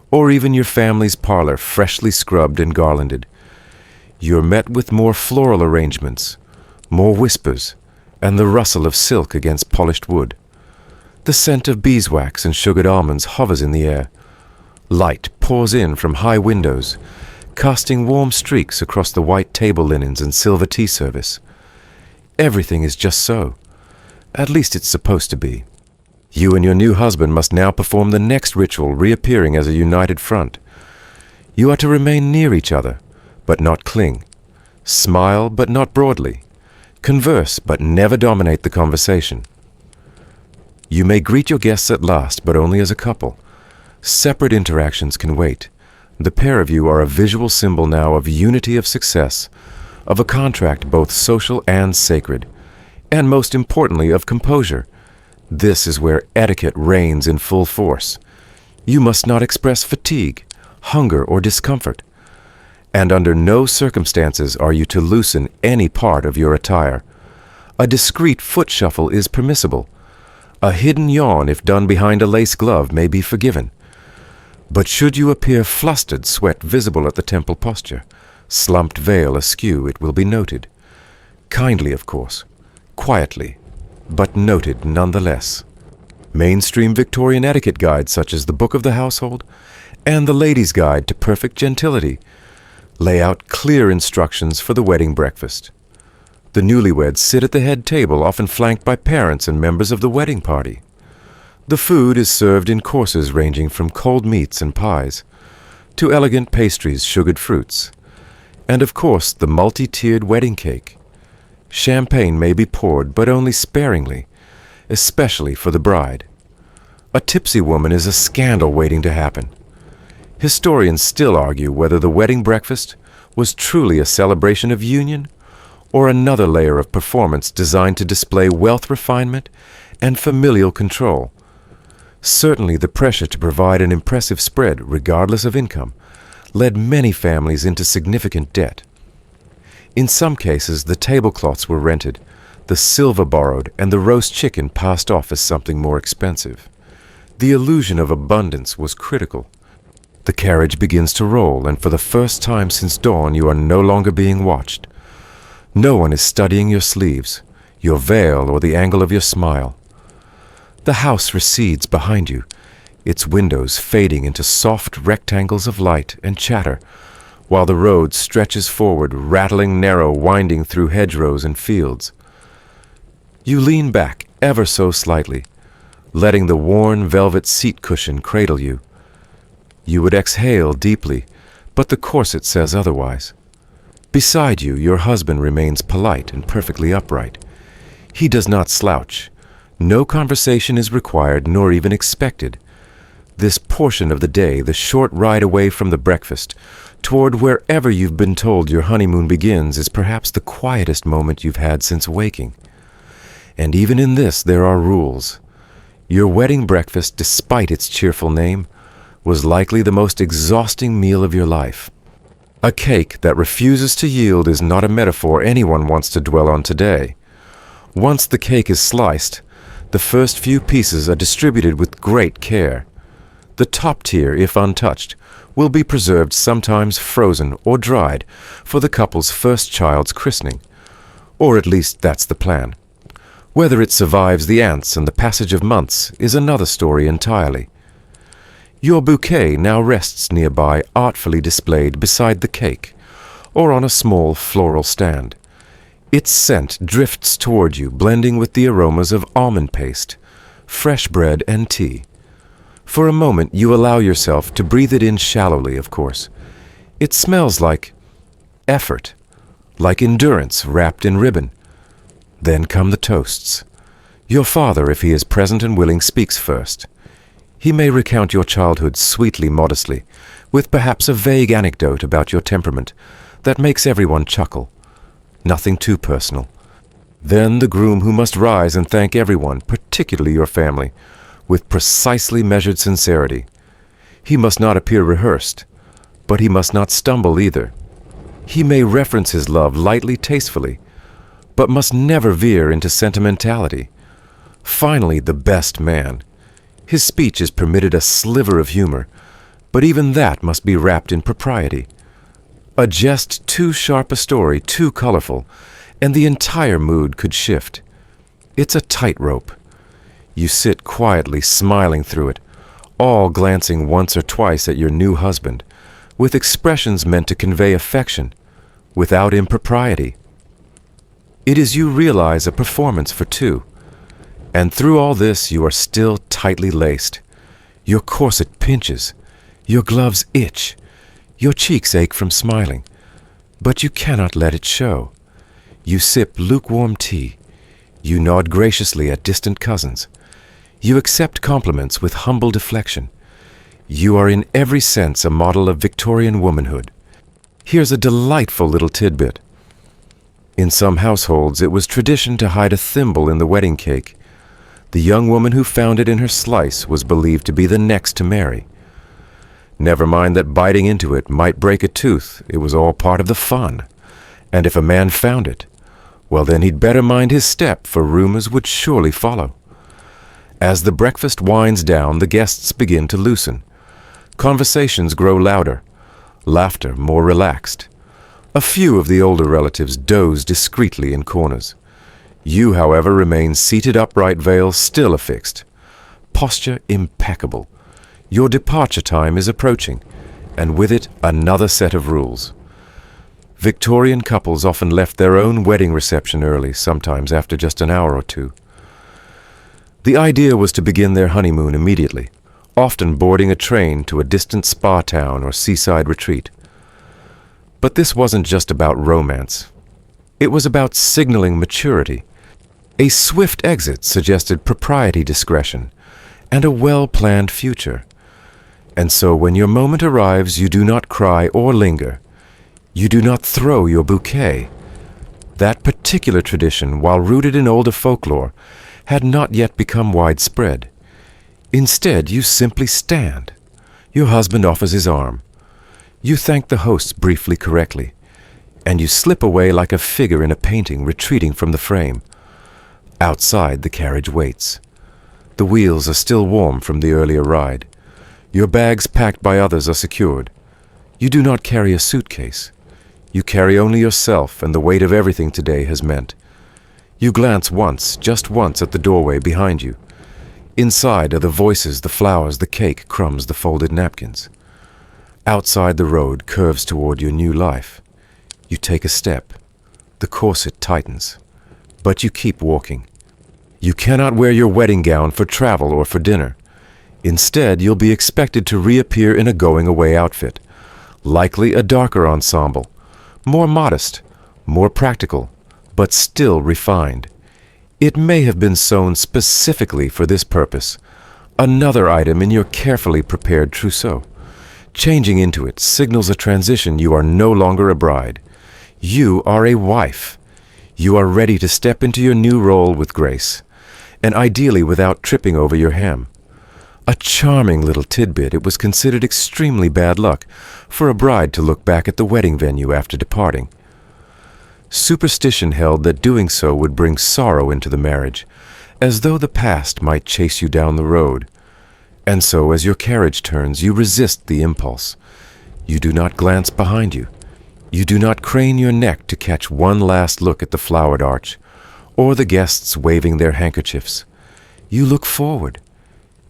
or even your family's parlor freshly scrubbed and garlanded, you're met with more floral arrangements, more whispers, and the rustle of silk against polished wood. The scent of beeswax and sugared almonds hovers in the air. Light pours in from high windows, casting warm streaks across the white table linens and silver tea service. Everything is just so. At least it's supposed to be. You and your new husband must now perform the next ritual, reappearing as a united front. You are to remain near each other, but not cling. Smile, but not broadly. Converse, but never dominate the conversation. You may greet your guests at last, but only as a couple. Separate interactions can wait. The pair of you are a visual symbol now of unity of success, of a contract both social and sacred, and most importantly of composure. This is where etiquette reigns in full force. You must not express fatigue, hunger, or discomfort. And under no circumstances are you to loosen any part of your attire. A discreet foot shuffle is permissible. A hidden yawn, if done behind a lace glove, may be forgiven. But should you appear flustered, sweat visible at the temple posture, slumped veil askew, it will be noted. Kindly, of course. Quietly, but noted nonetheless. Mainstream Victorian etiquette guides such as the Book of the Household and the Lady's Guide to Perfect Gentility lay out clear instructions for the wedding breakfast. The newlyweds sit at the head table, often flanked by parents and members of the wedding party. The food is served in courses ranging from cold meats and pies to elegant pastries, sugared fruits, and of course the multi-tiered wedding cake. Champagne may be poured, but only sparingly, especially for the bride. A tipsy woman is a scandal waiting to happen. Historians still argue whether the wedding breakfast was truly a celebration of union or another layer of performance designed to display wealth refinement and familial control. Certainly the pressure to provide an impressive spread, regardless of income, led many families into significant debt. In some cases, the tablecloths were rented, the silver borrowed, and the roast chicken passed off as something more expensive. The illusion of abundance was critical. The carriage begins to roll, and for the first time since dawn, you are no longer being watched. No one is studying your sleeves, your veil, or the angle of your smile. The house recedes behind you. its windows fading into soft rectangles of light and chatter, while the road stretches forward, rattling narrow, winding through hedgerows and fields. You lean back ever so slightly, letting the worn velvet seat cushion cradle you. You would exhale deeply, but the corset says otherwise. Beside you, your husband remains polite and perfectly upright. He does not slouch. No conversation is required nor even expected. This portion of the day, the short ride away from the breakfast, toward wherever you've been told your honeymoon begins, is perhaps the quietest moment you've had since waking. And even in this there are rules. Your wedding breakfast, despite its cheerful name, was likely the most exhausting meal of your life. A cake that refuses to yield is not a metaphor anyone wants to dwell on today. Once the cake is sliced, the first few pieces are distributed with great care. The top tier, if untouched, will be preserved, sometimes frozen or dried, for the couple's first child's christening. Or at least that's the plan. Whether it survives the ants and the passage of months is another story entirely. Your bouquet now rests nearby, artfully displayed beside the cake, or on a small floral stand. Its scent drifts toward you, blending with the aromas of almond paste, fresh bread, and tea. For a moment you allow yourself to breathe it in shallowly, of course. It smells like effort, like endurance wrapped in ribbon. Then come the toasts. Your father, if he is present and willing, speaks first. He may recount your childhood sweetly, modestly, with perhaps a vague anecdote about your temperament that makes everyone chuckle. Nothing too personal. Then the groom, who must rise and thank everyone, particularly your family, with precisely measured sincerity. He must not appear rehearsed, but he must not stumble either. He may reference his love lightly, tastefully, but must never veer into sentimentality. Finally, the best man. His speech is permitted a sliver of humor, but even that must be wrapped in propriety. A jest too sharp a story, too colorful, and the entire mood could shift. It's a tightrope. You sit quietly, smiling through it, all glancing once or twice at your new husband, with expressions meant to convey affection, without impropriety. It is, you realize, a performance for two. And through all this you are still tightly laced. Your corset pinches, your gloves itch, your cheeks ache from smiling, but you cannot let it show. You sip lukewarm tea. You nod graciously at distant cousins. You accept compliments with humble deflection. You are in every sense a model of Victorian womanhood. Here's a delightful little tidbit. In some households it was tradition to hide a thimble in the wedding cake. The young woman who found it in her slice was believed to be the next to marry. Never mind that biting into it might break a tooth, it was all part of the fun. And if a man found it, well then he'd better mind his step, for rumors would surely follow. As the breakfast winds down, the guests begin to loosen. Conversations grow louder, laughter more relaxed. A few of the older relatives doze discreetly in corners. You, however, remain seated upright, veil still affixed. Posture impeccable. Your departure time is approaching, and with it another set of rules. Victorian couples often left their own wedding reception early, sometimes after just an hour or two. The idea was to begin their honeymoon immediately, often boarding a train to a distant spa town or seaside retreat. But this wasn't just about romance. It was about signaling maturity. A swift exit suggested propriety, discretion, and a well-planned future. And so when your moment arrives, you do not cry or linger. You do not throw your bouquet. That particular tradition, while rooted in older folklore, had not yet become widespread. Instead, you simply stand. Your husband offers his arm. You thank the hosts briefly, correctly, and you slip away like a figure in a painting retreating from the frame. Outside, the carriage waits. The wheels are still warm from the earlier ride. Your bags packed by others are secured. You do not carry a suitcase. You carry only yourself and the weight of everything today has meant. You glance once, just once, at the doorway behind you. Inside are the voices, the flowers, the cake, crumbs, the folded napkins. Outside, the road curves toward your new life. You take a step. The corset tightens. But you keep walking. You cannot wear your wedding gown for travel or for dinner. Instead, you'll be expected to reappear in a going-away outfit, likely a darker ensemble, more modest, more practical, but still refined. It may have been sewn specifically for this purpose, another item in your carefully prepared trousseau. Changing into it signals a transition. You are no longer a bride. You are a wife. You are ready to step into your new role with grace, and ideally without tripping over your hem. A charming little tidbit, it was considered extremely bad luck for a bride to look back at the wedding venue after departing. Superstition held that doing so would bring sorrow into the marriage, as though the past might chase you down the road. And so, as your carriage turns, you resist the impulse. You do not glance behind you. You do not crane your neck to catch one last look at the flowered arch, or the guests waving their handkerchiefs. You look forward,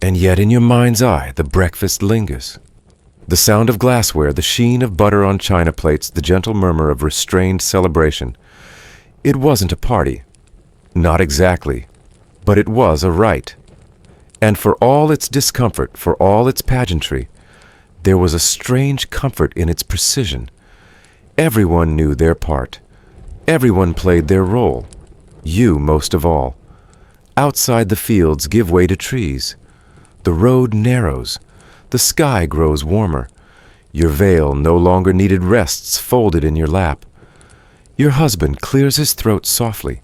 and yet in your mind's eye the breakfast lingers. The sound of glassware, the sheen of butter on china plates, the gentle murmur of restrained celebration. It wasn't a party. Not exactly. But it was a rite. And for all its discomfort, for all its pageantry, there was a strange comfort in its precision. Everyone knew their part. Everyone played their role. You most of all. Outside, the fields give way to trees. The road narrows. The sky grows warmer. Your veil no longer needed rests folded in your lap. Your husband clears his throat softly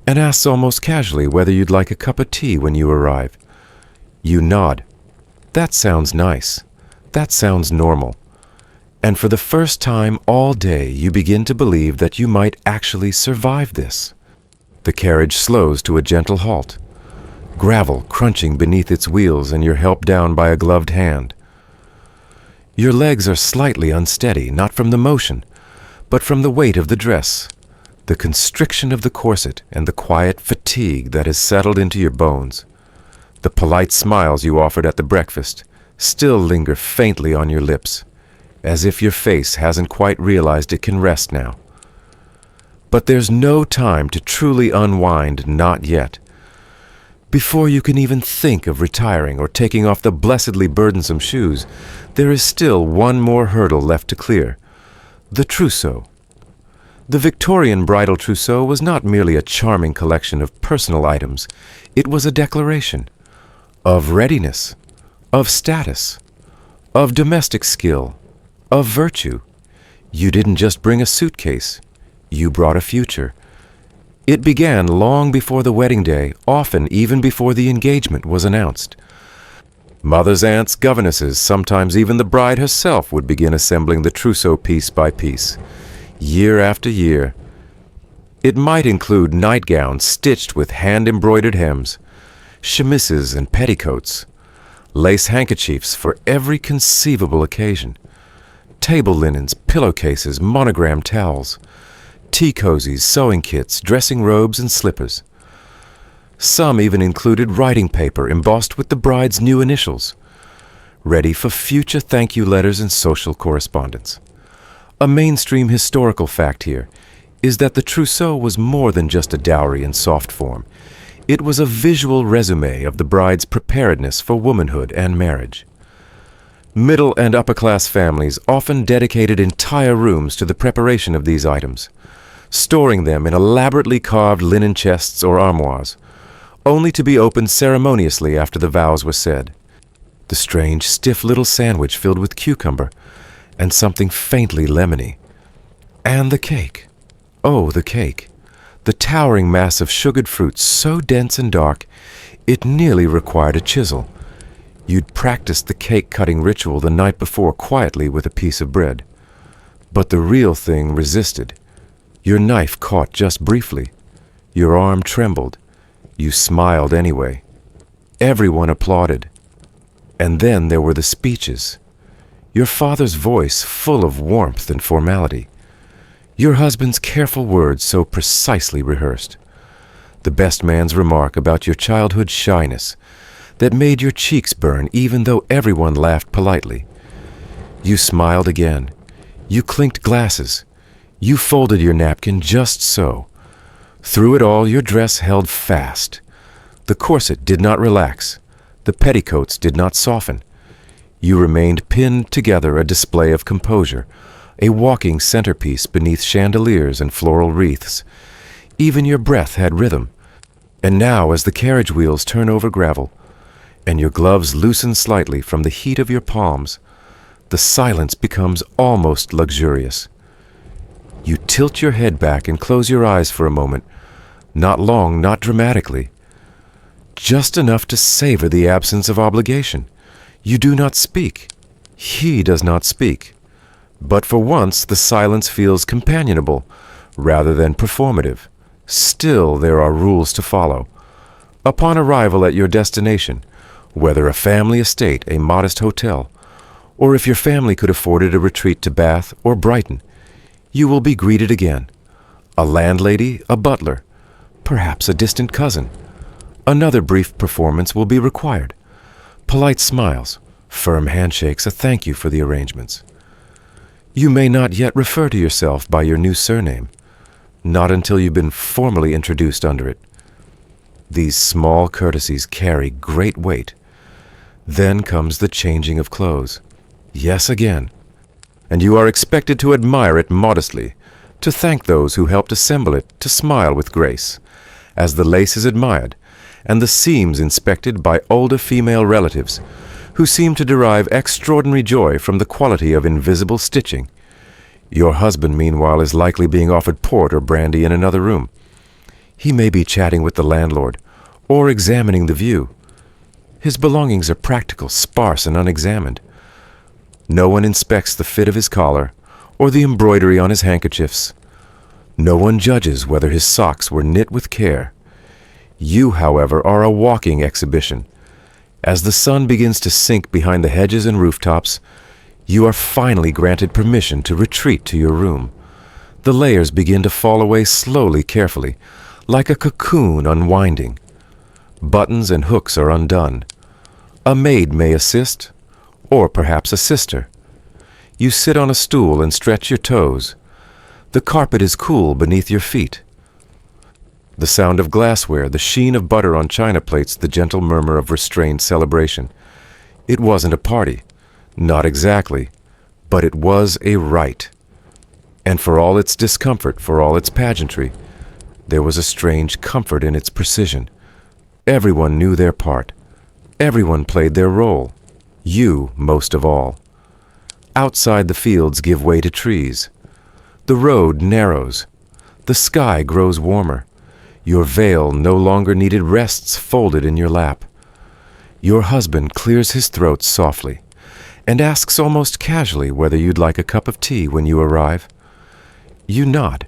and asks almost casually whether you'd like a cup of tea when you arrive. You nod. That sounds nice. That sounds normal. And for the first time all day you begin to believe that you might actually survive this. The carriage slows to a gentle halt. Gravel crunching beneath its wheels and you're helped down by a gloved hand. Your legs are slightly unsteady, not from the motion, but from the weight of the dress, the constriction of the corset, and the quiet fatigue that has settled into your bones. The polite smiles you offered at the breakfast still linger faintly on your lips, as if your face hasn't quite realized it can rest now. But there's no time to truly unwind, not yet. Before you can even think of retiring or taking off the blessedly burdensome shoes, there is still one more hurdle left to clear: the trousseau. The Victorian bridal trousseau was not merely a charming collection of personal items. It was a declaration of readiness, of status, of domestic skill, of virtue. You didn't just bring a suitcase. You brought a future. It began long before the wedding day, often even before the engagement was announced. Mothers, aunts, governesses, sometimes even the bride herself would begin assembling the trousseau piece by piece, year after year. It might include nightgowns stitched with hand-embroidered hems, chemises and petticoats, lace handkerchiefs for every conceivable occasion, table linens, pillowcases, monogrammed towels, tea cozies, sewing kits, dressing robes, and slippers. Some even included writing paper embossed with the bride's new initials, ready for future thank you letters and social correspondence. A mainstream historical fact here is that the trousseau was more than just a dowry in soft form. It was a visual resume of the bride's preparedness for womanhood and marriage. Middle and upper-class families often dedicated entire rooms to the preparation of these items, storing them in elaborately carved linen chests or armoires, only to be opened ceremoniously after the vows were said. The strange, stiff little sandwich filled with cucumber and something faintly lemony. And the cake. Oh, the cake. The towering mass of sugared fruit so dense and dark, it nearly required a chisel. You'd practiced the cake-cutting ritual the night before quietly with a piece of bread. But the real thing resisted. Your knife caught just briefly. Your arm trembled. You smiled anyway. Everyone applauded. And then there were the speeches. Your father's voice full of warmth and formality. Your husband's careful words so precisely rehearsed. The best man's remark about your childhood shyness, that made your cheeks burn even though everyone laughed politely. You smiled again. You clinked glasses. You folded your napkin just so. Through it all, your dress held fast. The corset did not relax. The petticoats did not soften. You remained pinned together, a display of composure, a walking centerpiece beneath chandeliers and floral wreaths. Even your breath had rhythm. And now, as the carriage wheels turn over gravel, and your gloves loosen slightly from the heat of your palms, the silence becomes almost luxurious. You tilt your head back and close your eyes for a moment, not long, not dramatically, just enough to savor the absence of obligation. You do not speak. He does not speak. But for once, the silence feels companionable rather than performative. Still, there are rules to follow. Upon arrival at your destination, whether a family estate, a modest hotel, or if your family could afford it, a retreat to Bath or Brighton, you will be greeted again. A landlady, a butler, perhaps a distant cousin. Another brief performance will be required. Polite smiles, firm handshakes, a thank you for the arrangements. You may not yet refer to yourself by your new surname, not until you've been formally introduced under it. These small courtesies carry great weight. Then comes the changing of clothes. Yes, again. And you are expected to admire it modestly, to thank those who helped assemble it, to smile with grace, as the lace is admired, and the seams inspected by older female relatives, who seem to derive extraordinary joy from the quality of invisible stitching. Your husband, meanwhile, is likely being offered port or brandy in another room. He may be chatting with the landlord, or examining the view. His belongings are practical, sparse, and unexamined. No one inspects the fit of his collar, or the embroidery on his handkerchiefs. No one judges whether his socks were knit with care. You, however, are a walking exhibition. As the sun begins to sink behind the hedges and rooftops, you are finally granted permission to retreat to your room. The layers begin to fall away slowly, carefully, like a cocoon unwinding. Buttons and hooks are undone. A maid may assist, or perhaps a sister. You sit on a stool and stretch your toes. The carpet is cool beneath your feet. The sound of glassware, the sheen of butter on china plates, the gentle murmur of restrained celebration. It wasn't a party. Not exactly. But it was a rite. And for all its discomfort, for all its pageantry, there was a strange comfort in its precision. Everyone knew their part. Everyone played their role. You most of all. Outside, the fields give way to trees. The road narrows. The sky grows warmer. Your veil no longer needed rests folded in your lap. Your husband clears his throat softly and asks almost casually whether you'd like a cup of tea when you arrive. You nod.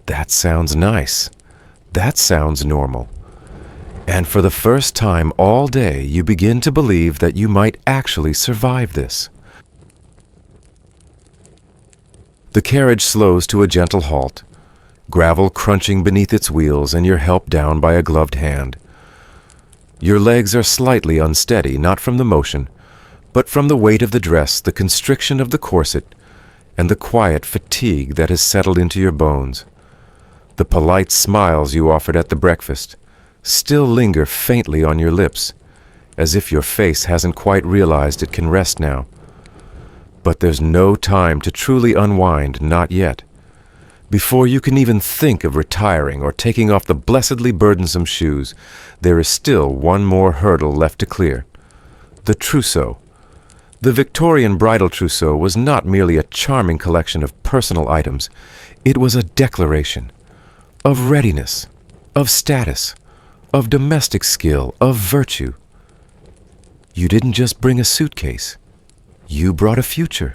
That sounds nice. That sounds normal. And for the first time all day, you begin to believe that you might actually survive this. The carriage slows to a gentle halt, gravel crunching beneath its wheels and your help down by a gloved hand. Your legs are slightly unsteady, not from the motion, but from the weight of the dress, the constriction of the corset, and the quiet fatigue that has settled into your bones. The polite smiles you offered at the breakfast still linger faintly on your lips, as if your face hasn't quite realized it can rest now. But there's no time to truly unwind, not yet. Before you can even think of retiring or taking off the blessedly burdensome shoes, there is still one more hurdle left to clear. The trousseau. The Victorian bridal trousseau was not merely a charming collection of personal items. It was a declaration of readiness, of status, of domestic skill, of virtue. You didn't just bring a suitcase. You brought a future.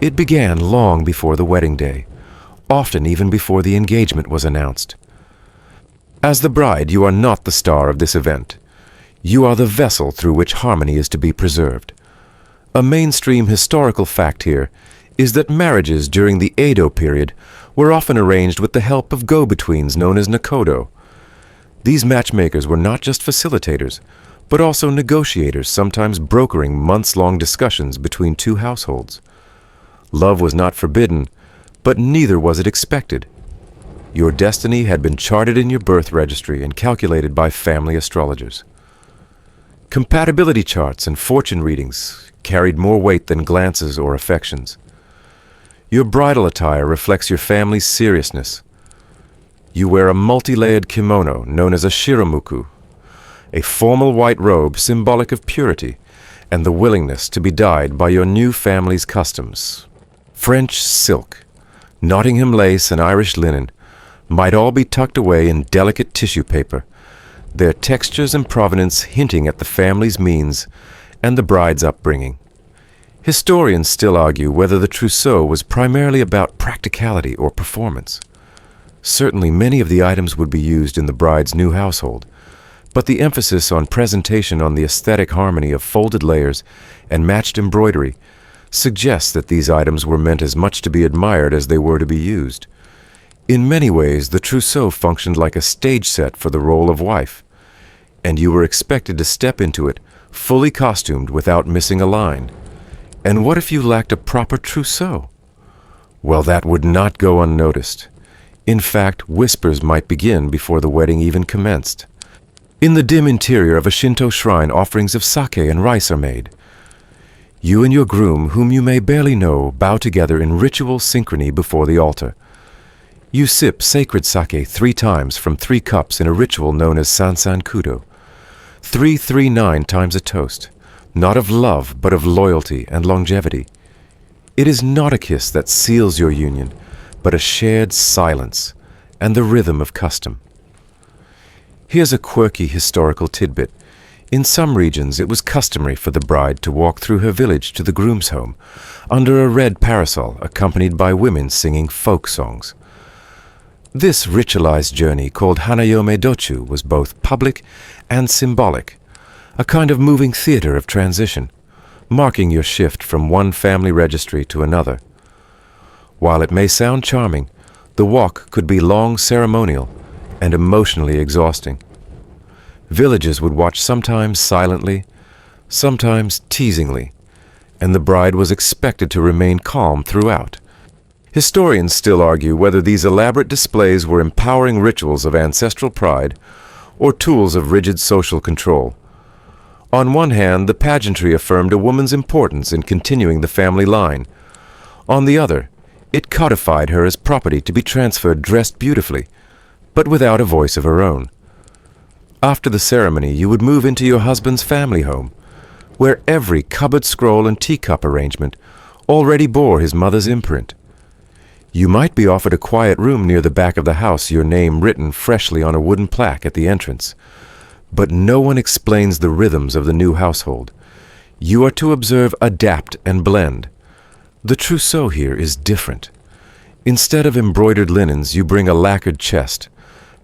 It began long before the wedding day, often even before the engagement was announced. As the bride, you are not the star of this event. You are the vessel through which harmony is to be preserved. A mainstream historical fact here is that marriages during the Edo period were often arranged with the help of go-betweens known as nakodo. These matchmakers were not just facilitators, but also negotiators, sometimes brokering months-long discussions between two households. Love was not forbidden, but neither was it expected. Your destiny had been charted in your birth registry and calculated by family astrologers. Compatibility charts and fortune readings carried more weight than glances or affections. Your bridal attire reflects your family's seriousness. You wear a multi-layered kimono known as a shiramuku, a formal white robe symbolic of purity and the willingness to be dyed by your new family's customs. French silk, Nottingham lace, and Irish linen might all be tucked away in delicate tissue paper, their textures and provenance hinting at the family's means and the bride's upbringing. Historians still argue whether the trousseau was primarily about practicality or performance. Certainly many of the items would be used in the bride's new household, but the emphasis on presentation on the aesthetic harmony of folded layers and matched embroidery suggests that these items were meant as much to be admired as they were to be used. In many ways, the trousseau functioned like a stage set for the role of wife, and you were expected to step into it fully costumed without missing a line. And what if you lacked a proper trousseau? Well, that would not go unnoticed. In fact, whispers might begin before the wedding even commenced. In the dim interior of a Shinto shrine, offerings of sake and rice are made. You and your groom, whom you may barely know, bow together in ritual synchrony before the altar. You sip sacred sake 3 times from 3 cups in a ritual known as Sansan Kudo. 339 times a toast, not of love, but of loyalty and longevity. It is not a kiss that seals your union, but a shared silence and the rhythm of custom. Here's a quirky historical tidbit. In some regions, it was customary for the bride to walk through her village to the groom's home under a red parasol, accompanied by women singing folk songs. This ritualized journey, called Hanayome Dochu, was both public and symbolic, a kind of moving theater of transition, marking your shift from one family registry to another. While it may sound charming, the walk could be long, ceremonial, and emotionally exhausting. Villagers would watch, sometimes silently, sometimes teasingly, and the bride was expected to remain calm throughout. Historians still argue whether these elaborate displays were empowering rituals of ancestral pride or tools of rigid social control. On one hand, the pageantry affirmed a woman's importance in continuing the family line. On the other, it codified her as property to be transferred dressed beautifully, but without a voice of her own. After the ceremony, you would move into your husband's family home, where every cupboard scroll and teacup arrangement already bore his mother's imprint. You might be offered a quiet room near the back of the house, your name written freshly on a wooden plaque at the entrance. But no one explains the rhythms of the new household. You are to observe, adapt, and blend. The trousseau here is different. Instead of embroidered linens, you bring a lacquered chest,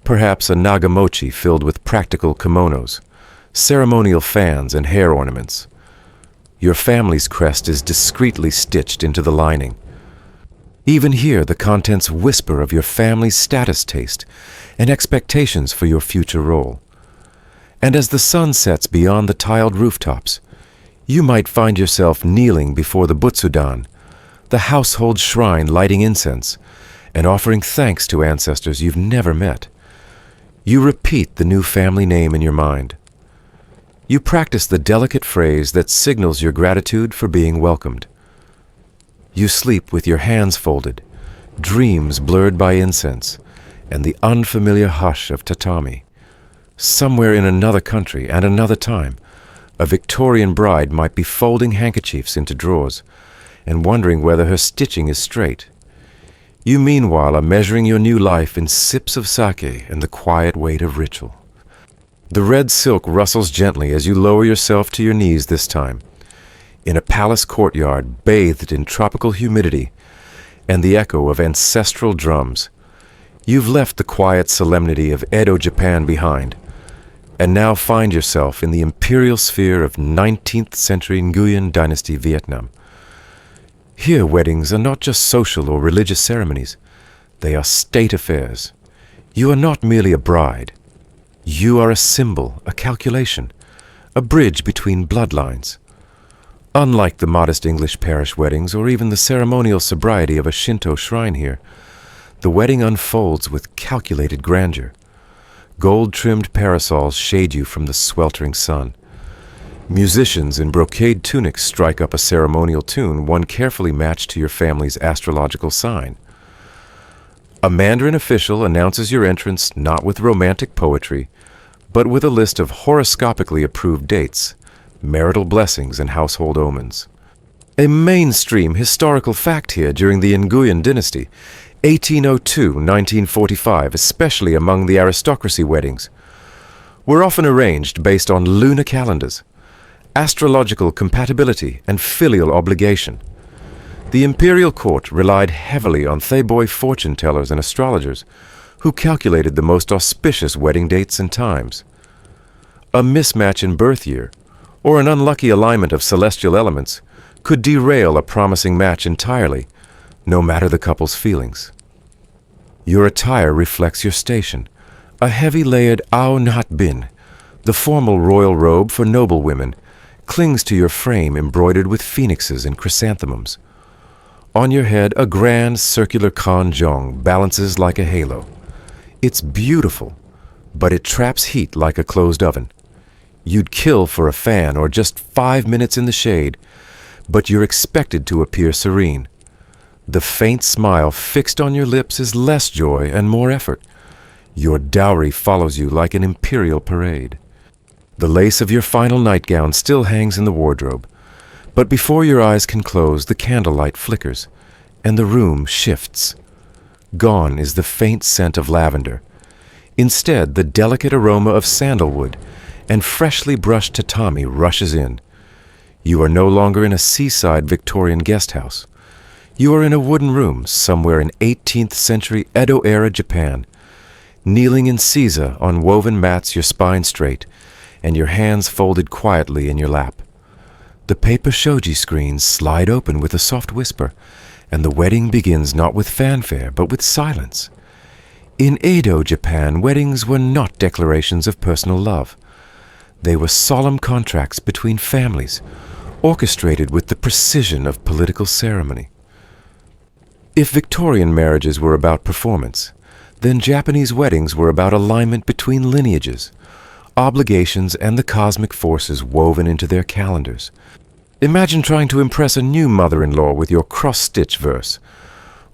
perhaps a nagamochi filled with practical kimonos, ceremonial fans, and hair ornaments. Your family's crest is discreetly stitched into the lining. Even here, the contents whisper of your family's status taste and expectations for your future role. And as the sun sets beyond the tiled rooftops, you might find yourself kneeling before the butsudan, the household shrine, lighting incense and offering thanks to ancestors you've never met. You repeat the new family name in your mind. You practice the delicate phrase that signals your gratitude for being welcomed. You sleep with your hands folded, dreams blurred by incense and the unfamiliar hush of tatami. Somewhere in another country and another time, a Victorian bride might be folding handkerchiefs into drawers and wondering whether her stitching is straight. You meanwhile are measuring your new life in sips of sake and the quiet weight of ritual. The red silk rustles gently as you lower yourself to your knees this time, in a palace courtyard bathed in tropical humidity and the echo of ancestral drums. You've left the quiet solemnity of Edo Japan behind, and now find yourself in the imperial sphere of 19th century Nguyen Dynasty Vietnam. Here, weddings are not just social or religious ceremonies. They are state affairs. You are not merely a bride. You are a symbol, a calculation, a bridge between bloodlines. Unlike the modest English parish weddings or even the ceremonial sobriety of a Shinto shrine here, the wedding unfolds with calculated grandeur. Gold-trimmed parasols shade you from the sweltering sun. Musicians in brocade tunics strike up a ceremonial tune, one carefully matched to your family's astrological sign. A Mandarin official announces your entrance not with romantic poetry, but with a list of horoscopically approved dates, marital blessings, and household omens. A mainstream historical fact here during the Nguyen dynasty, 1802-1945, especially among the aristocracy weddings, were often arranged based on lunar calendars, astrological compatibility, and filial obligation. The imperial court relied heavily on Theboy fortune tellers and astrologers who calculated the most auspicious wedding dates and times. A mismatch in birth year, or an unlucky alignment of celestial elements, could derail a promising match entirely, no matter the couple's feelings. Your attire reflects your station, a heavy-layered ao nhat bin, the formal royal robe for noble women, clings to your frame embroidered with phoenixes and chrysanthemums. On your head, a grand circular khanjong balances like a halo. It's beautiful, but it traps heat like a closed oven. You'd kill for a fan or just 5 minutes in the shade, but you're expected to appear serene. The faint smile fixed on your lips is less joy and more effort. Your dowry follows you like an imperial parade. The lace of your final nightgown still hangs in the wardrobe, but before your eyes can close, the candlelight flickers, and the room shifts. Gone is the faint scent of lavender. Instead, the delicate aroma of sandalwood and freshly brushed tatami rushes in. You are no longer in a seaside Victorian guest house. You are in a wooden room somewhere in 18th century Edo-era Japan, kneeling in seiza on woven mats, your spine straight, and your hands folded quietly in your lap. The paper shoji screens slide open with a soft whisper, and the wedding begins not with fanfare, but with silence. In Edo Japan, weddings were not declarations of personal love. They were solemn contracts between families, orchestrated with the precision of political ceremony. If Victorian marriages were about performance, then Japanese weddings were about alignment between lineages, obligations, and the cosmic forces woven into their calendars. Imagine trying to impress a new mother-in-law with your cross-stitch verse,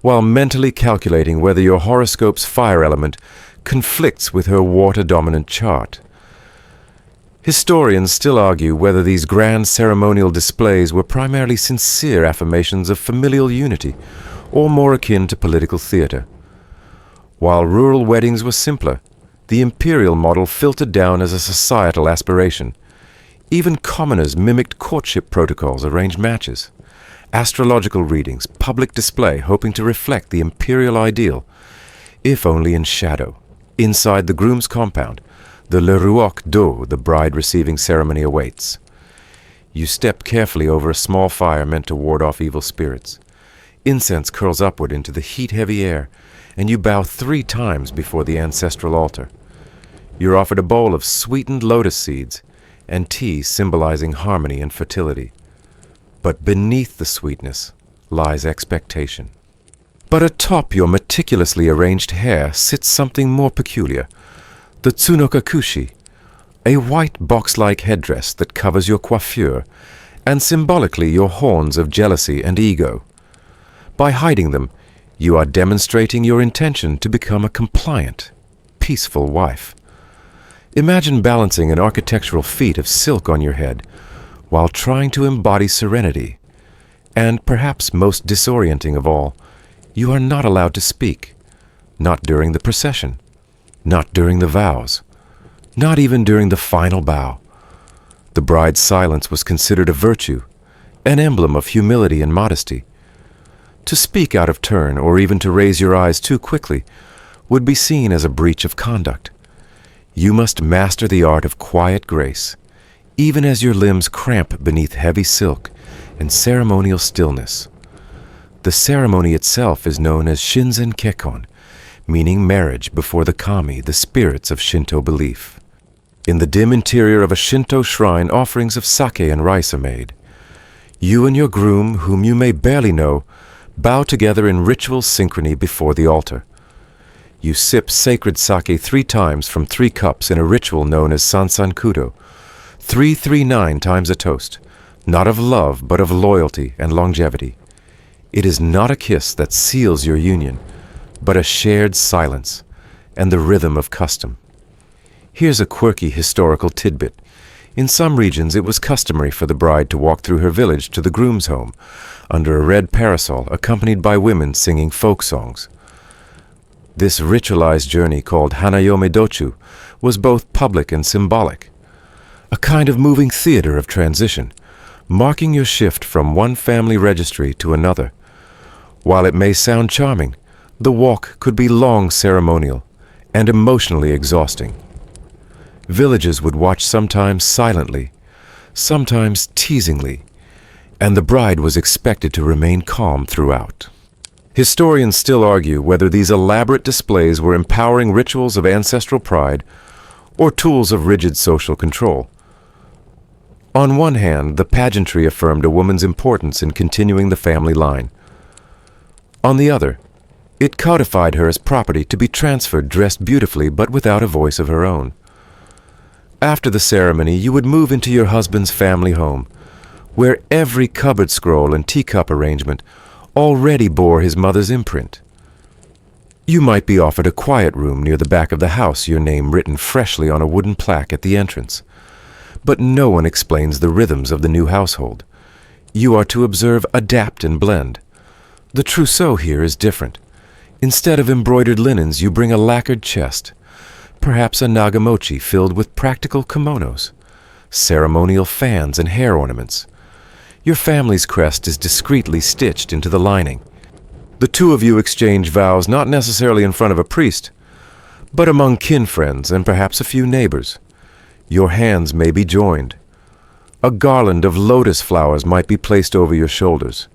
while mentally calculating whether your horoscope's fire element conflicts with her water-dominant chart. Historians still argue whether these grand ceremonial displays were primarily sincere affirmations of familial unity or more akin to political theater. While rural weddings were simpler, the imperial model filtered down as a societal aspiration. Even commoners mimicked courtship protocols, arranged matches, astrological readings, public display, hoping to reflect the imperial ideal, if only in shadow. Inside the groom's compound, the le ruok do, the bride-receiving ceremony, awaits. You step carefully over a small fire meant to ward off evil spirits. Incense curls upward into the heat-heavy air, and you bow 3 times before the ancestral altar. You're offered a bowl of sweetened lotus seeds and tea symbolizing harmony and fertility. But beneath the sweetness lies expectation. But atop your meticulously arranged hair sits something more peculiar, the tsunokakushi, a white box-like headdress that covers your coiffure and symbolically your horns of jealousy and ego. By hiding them, you are demonstrating your intention to become a compliant, peaceful wife. Imagine balancing an architectural feat of silk on your head while trying to embody serenity. And perhaps most disorienting of all, you are not allowed to speak, not during the procession, not during the vows, not even during the final bow. The bride's silence was considered a virtue, an emblem of humility and modesty. To speak out of turn or even to raise your eyes too quickly would be seen as a breach of conduct. You must master the art of quiet grace, even as your limbs cramp beneath heavy silk and ceremonial stillness. The ceremony itself is known as shinzen kekkon, meaning marriage before the kami, the spirits of Shinto belief. In the dim interior of a Shinto shrine, offerings of sake and rice are made. You and your groom, whom you may barely know, bow together in ritual synchrony before the altar. You sip sacred sake 3 times from 3 cups in a ritual known as sansankudo, 339 times a toast, not of love but of loyalty and longevity. It is not a kiss that seals your union, but a shared silence and the rhythm of custom. Here's a quirky historical tidbit. In some regions, it was customary for the bride to walk through her village to the groom's home under a red parasol, accompanied by women singing folk songs. This ritualized journey, called hanayome dochu, was both public and symbolic, a kind of moving theater of transition, marking your shift from one family registry to another. While it may sound charming, the walk could be long ceremonial and emotionally exhausting. Villagers would watch, sometimes silently, sometimes teasingly, and the bride was expected to remain calm throughout. Historians still argue whether these elaborate displays were empowering rituals of ancestral pride or tools of rigid social control. On one hand, the pageantry affirmed a woman's importance in continuing the family line. On the other, it codified her as property to be transferred dressed beautifully but without a voice of her own. After the ceremony, you would move into your husband's family home, where every cupboard scroll and teacup arrangement already bore his mother's imprint. You might be offered a quiet room near the back of the house, your name written freshly on a wooden plaque at the entrance. But no one explains the rhythms of the new household. You are to observe, adapt, and blend. The trousseau here is different. Instead of embroidered linens, you bring a lacquered chest, perhaps a nagamochi filled with practical kimonos, ceremonial fans and hair ornaments. Your family's crest is discreetly stitched into the lining. The two of you exchange vows not necessarily in front of a priest, but among kin friends and perhaps a few neighbors. Your hands may be joined. A garland of lotus flowers might be placed over your shoulders.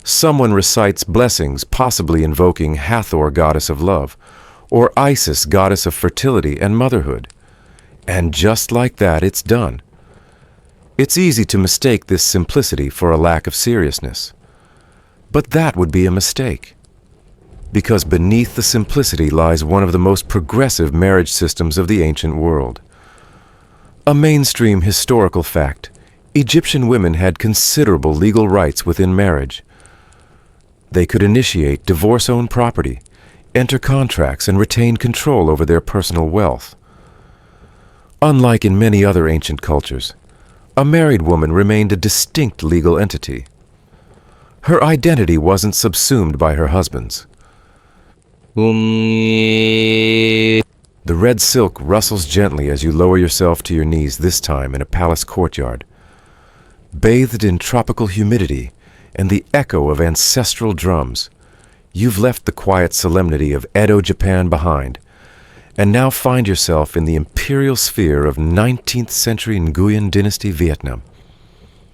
Someone recites blessings, possibly invoking Hathor, goddess of love, or Isis, goddess of fertility and motherhood. And just like that, it's done. It's easy to mistake this simplicity for a lack of seriousness. But that would be a mistake, because beneath the simplicity lies one of the most progressive marriage systems of the ancient world. A mainstream historical fact: Egyptian women had considerable legal rights within marriage. They could initiate divorce-owned property, enter contracts, and retain control over their personal wealth. Unlike in many other ancient cultures, a married woman remained a distinct legal entity. Her identity wasn't subsumed by her husband's. The red silk rustles gently as you lower yourself to your knees, this time in a palace courtyard. Bathed in tropical humidity and the echo of ancestral drums, you've left the quiet solemnity of Edo Japan behind, and now find yourself in the imperial sphere of 19th century Nguyen dynasty Vietnam.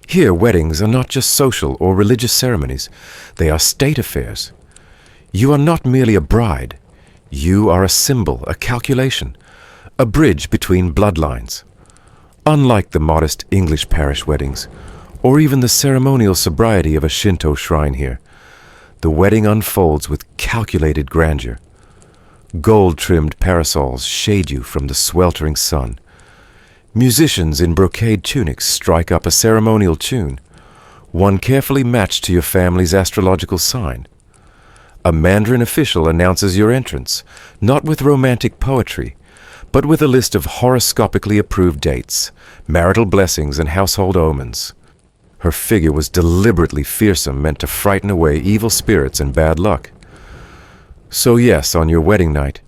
Here, weddings are not just social or religious ceremonies, they are state affairs. You are not merely a bride, you are a symbol, a calculation, a bridge between bloodlines. Unlike the modest English parish weddings, or even the ceremonial sobriety of a Shinto shrine here, the wedding unfolds with calculated grandeur. Gold-trimmed parasols shade you from the sweltering sun. Musicians in brocade tunics strike up a ceremonial tune, one carefully matched to your family's astrological sign. A Mandarin official announces your entrance, not with romantic poetry, but with a list of horoscopically approved dates, marital blessings, and household omens. Her figure was deliberately fearsome, meant to frighten away evil spirits and bad luck. So yes, on your wedding night,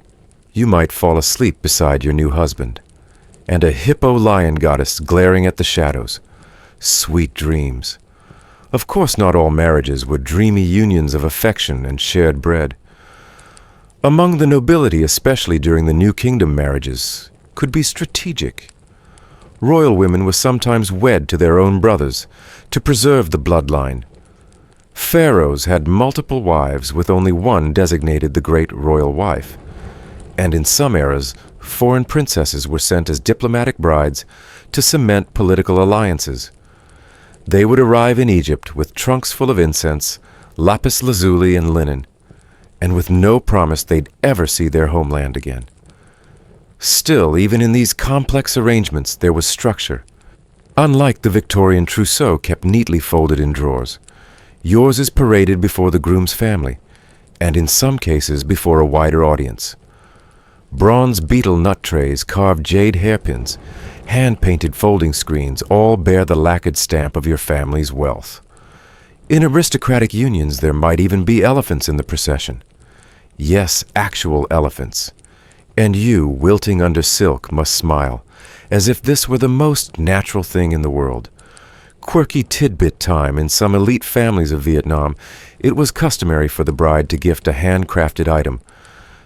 you might fall asleep beside your new husband, and a hippo lion goddess glaring at the shadows. Sweet dreams. Of course, not all marriages were dreamy unions of affection and shared bread. Among the nobility, especially during the New Kingdom, marriages could be strategic. Royal women were sometimes wed to their own brothers to preserve the bloodline. Pharaohs had multiple wives, with only one designated the great royal wife. And in some eras, foreign princesses were sent as diplomatic brides to cement political alliances. They would arrive in Egypt with trunks full of incense, lapis lazuli, and linen, and with no promise they'd ever see their homeland again. Still, even in these complex arrangements, there was structure. Unlike the Victorian trousseau kept neatly folded in drawers, yours is paraded before the groom's family, and in some cases before a wider audience. Bronze beetle nut trays, carved jade hairpins, hand-painted folding screens all bear the lacquered stamp of your family's wealth. In aristocratic unions, there might even be elephants in the procession. Yes, actual elephants. And you, wilting under silk, must smile, as if this were the most natural thing in the world. Quirky tidbit time. In some elite families of Vietnam, it was customary for the bride to gift a handcrafted item,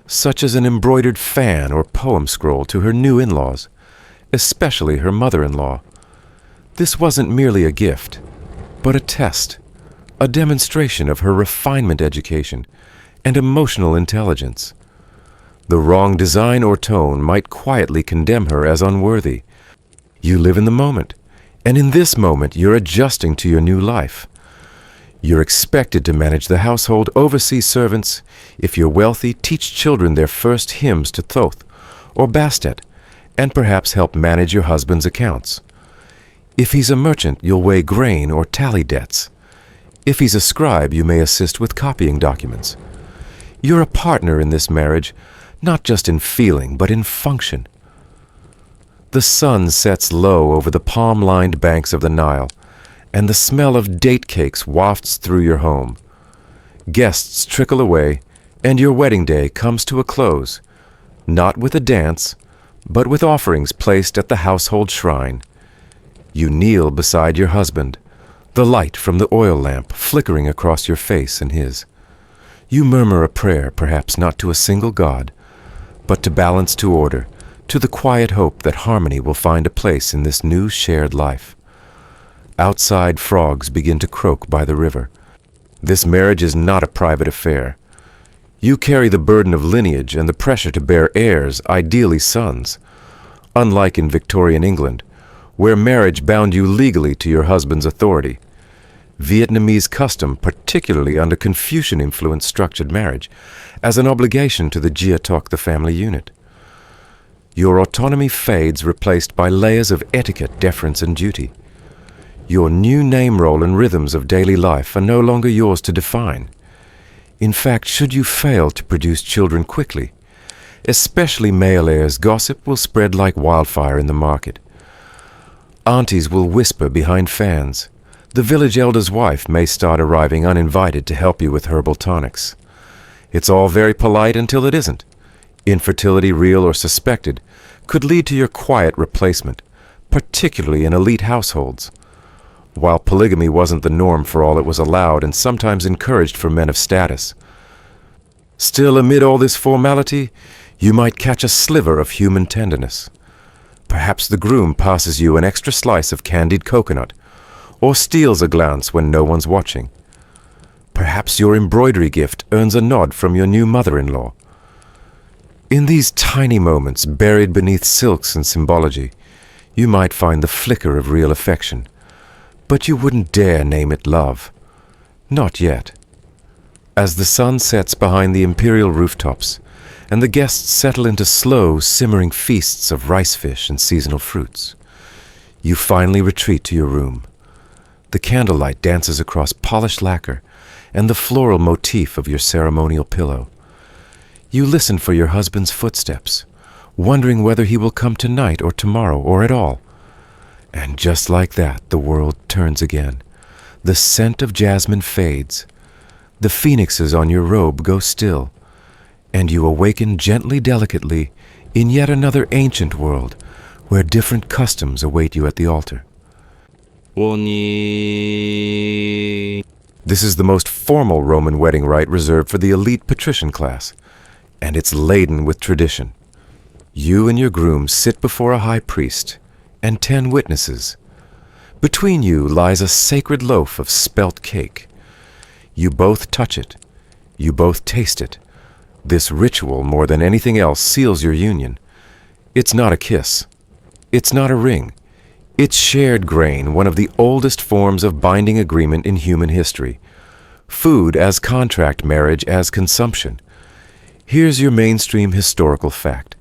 such as an embroidered fan or poem scroll, to her new in-laws, especially her mother-in-law. This wasn't merely a gift, but a test, a demonstration of her refinement education and emotional intelligence. The wrong design or tone might quietly condemn her as unworthy. You live in the moment, and in this moment you're adjusting to your new life. You're expected to manage the household, oversee servants. If you're wealthy, teach children their first hymns to Thoth or Bastet, and perhaps help manage your husband's accounts. If he's a merchant, you'll weigh grain or tally debts. If he's a scribe, you may assist with copying documents. You're a partner in this marriage, not just in feeling, but in function. The sun sets low over the palm-lined banks of the Nile, and the smell of date cakes wafts through your home. Guests trickle away, and your wedding day comes to a close, not with a dance, but with offerings placed at the household shrine. You kneel beside your husband, the light from the oil lamp flickering across your face and his. You murmur a prayer, perhaps not to a single god, but to balance, to order, to the quiet hope that harmony will find a place in this new shared life. Outside, frogs begin to croak by the river. This marriage is not a private affair. You carry the burden of lineage and the pressure to bear heirs, ideally sons. Unlike in Victorian England, where marriage bound you legally to your husband's authority, Vietnamese custom, particularly under Confucian-influenced structured marriage, as an obligation to the Gia Tok, the family unit. Your autonomy fades, replaced by layers of etiquette, deference, and duty. Your new name roll and rhythms of daily life are no longer yours to define. In fact, should you fail to produce children quickly, especially male heirs, gossip will spread like wildfire in the market. Aunties will whisper behind fans. The village elder's wife may start arriving uninvited to help you with herbal tonics. It's all very polite until it isn't. Infertility, real or suspected, could lead to your quiet replacement, particularly in elite households. While polygamy wasn't the norm for all, it was allowed and sometimes encouraged for men of status. Still, amid all this formality, you might catch a sliver of human tenderness. Perhaps the groom passes you an extra slice of candied coconut, or steals a glance when no one's watching. Perhaps your embroidery gift earns a nod from your new mother-in-law. In these tiny moments, buried beneath silks and symbology, you might find the flicker of real affection, but you wouldn't dare name it love. Not yet. As the sun sets behind the Imperial rooftops, and the guests settle into slow, simmering feasts of rice fish and seasonal fruits, you finally retreat to your room. The candlelight dances across polished lacquer and the floral motif of your ceremonial pillow. You listen for your husband's footsteps, wondering whether he will come tonight or tomorrow or at all. And just like that, the world turns again. The scent of jasmine fades. The phoenixes on your robe go still, and you awaken gently, delicately, in yet another ancient world where different customs await you at the altar. This is the most formal Roman wedding rite reserved for the elite patrician class, and it's laden with tradition. You and your groom sit before a high priest and 10 witnesses. Between you lies a sacred loaf of spelt cake. You both touch it. You both taste it. This ritual, more than anything else, seals your union. It's not a kiss. It's not a ring. It's shared grain, one of the oldest forms of binding agreement in human history. Food as contract, marriage as consumption. Here's your mainstream historical fact.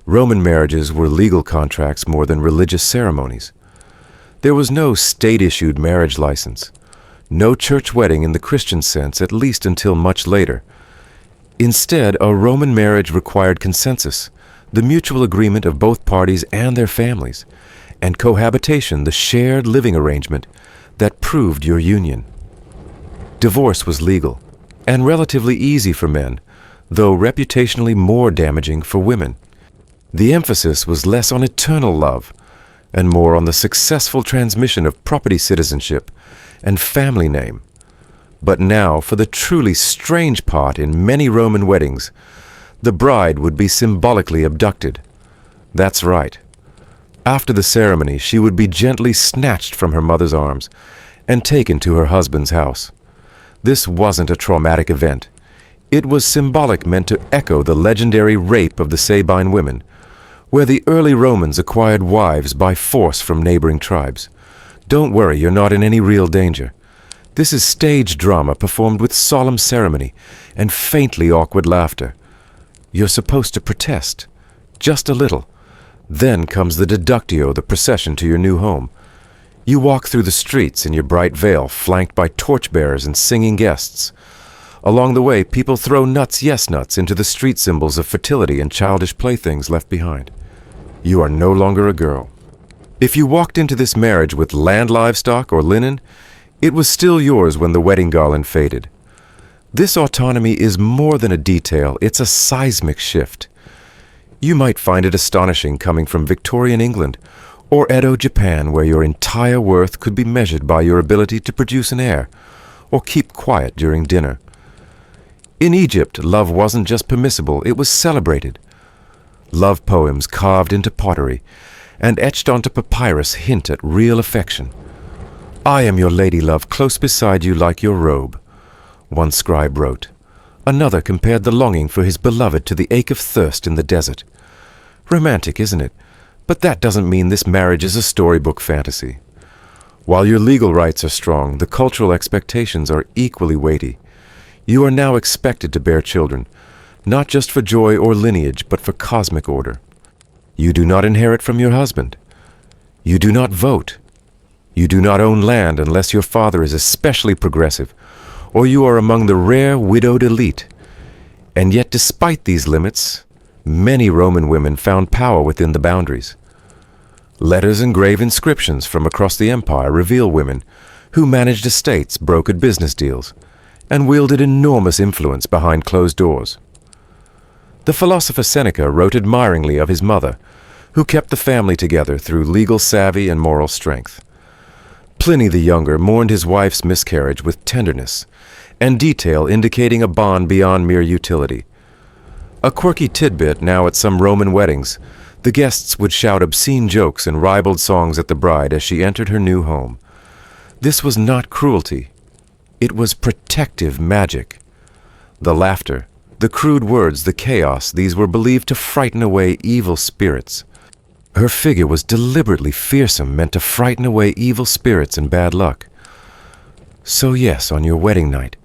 Roman marriages were legal contracts more than religious ceremonies. There was no state-issued marriage license, no church wedding in the Christian sense, at least until much later. Instead, a Roman marriage required consensus, the mutual agreement of both parties and their families, and cohabitation, the shared living arrangement that proved your union. Divorce was legal, and relatively easy for men, though reputationally more damaging for women. The emphasis was less on eternal love and more on the successful transmission of property citizenship and family name. But now, for the truly strange part in many Roman weddings, the bride would be symbolically abducted. That's right. After the ceremony, she would be gently snatched from her mother's arms and taken to her husband's house. This wasn't a traumatic event. It was symbolic, meant to echo the legendary rape of the Sabine women, where the early Romans acquired wives by force from neighboring tribes. Don't worry, you're not in any real danger. This is stage drama performed with solemn ceremony and faintly awkward laughter. You're supposed to protest, just a little. Then comes the deductio, the procession to your new home. You walk through the streets in your bright veil, flanked by torchbearers and singing guests. Along the way, people throw nuts, yes nuts, into the street symbols of fertility and childish playthings left behind. You are no longer a girl. If you walked into this marriage with land livestock or linen, it was still yours when the wedding garland faded. This autonomy is more than a detail, it's a seismic shift. You might find it astonishing coming from Victorian England or Edo Japan, where your entire worth could be measured by your ability to produce an heir or keep quiet during dinner. In Egypt, love wasn't just permissible, it was celebrated. Love poems carved into pottery and etched onto papyrus hint at real affection. I am your lady love, close beside you like your robe, one scribe wrote. Another compared the longing for his beloved to the ache of thirst in the desert. Romantic, isn't it? But that doesn't mean this marriage is a storybook fantasy. While your legal rights are strong, the cultural expectations are equally weighty. You are now expected to bear children, not just for joy or lineage, but for cosmic order. You do not inherit from your husband. You do not vote. You do not own land unless your father is especially progressive, or you are among the rare widowed elite. And yet, despite these limits, many Roman women found power within the boundaries. Letters and grave inscriptions from across the empire reveal women who managed estates, brokered business deals, and wielded enormous influence behind closed doors. The philosopher Seneca wrote admiringly of his mother, who kept the family together through legal savvy and moral strength. Pliny the Younger mourned his wife's miscarriage with tenderness and detail, indicating a bond beyond mere utility. A quirky tidbit now at some Roman weddings, the guests would shout obscene jokes and ribald songs at the bride as she entered her new home. This was not cruelty. It was protective magic. The laughter, the crude words, the chaos, these were believed to frighten away evil spirits. Her figure was deliberately fearsome, meant to frighten away evil spirits and bad luck. So yes, on your wedding night,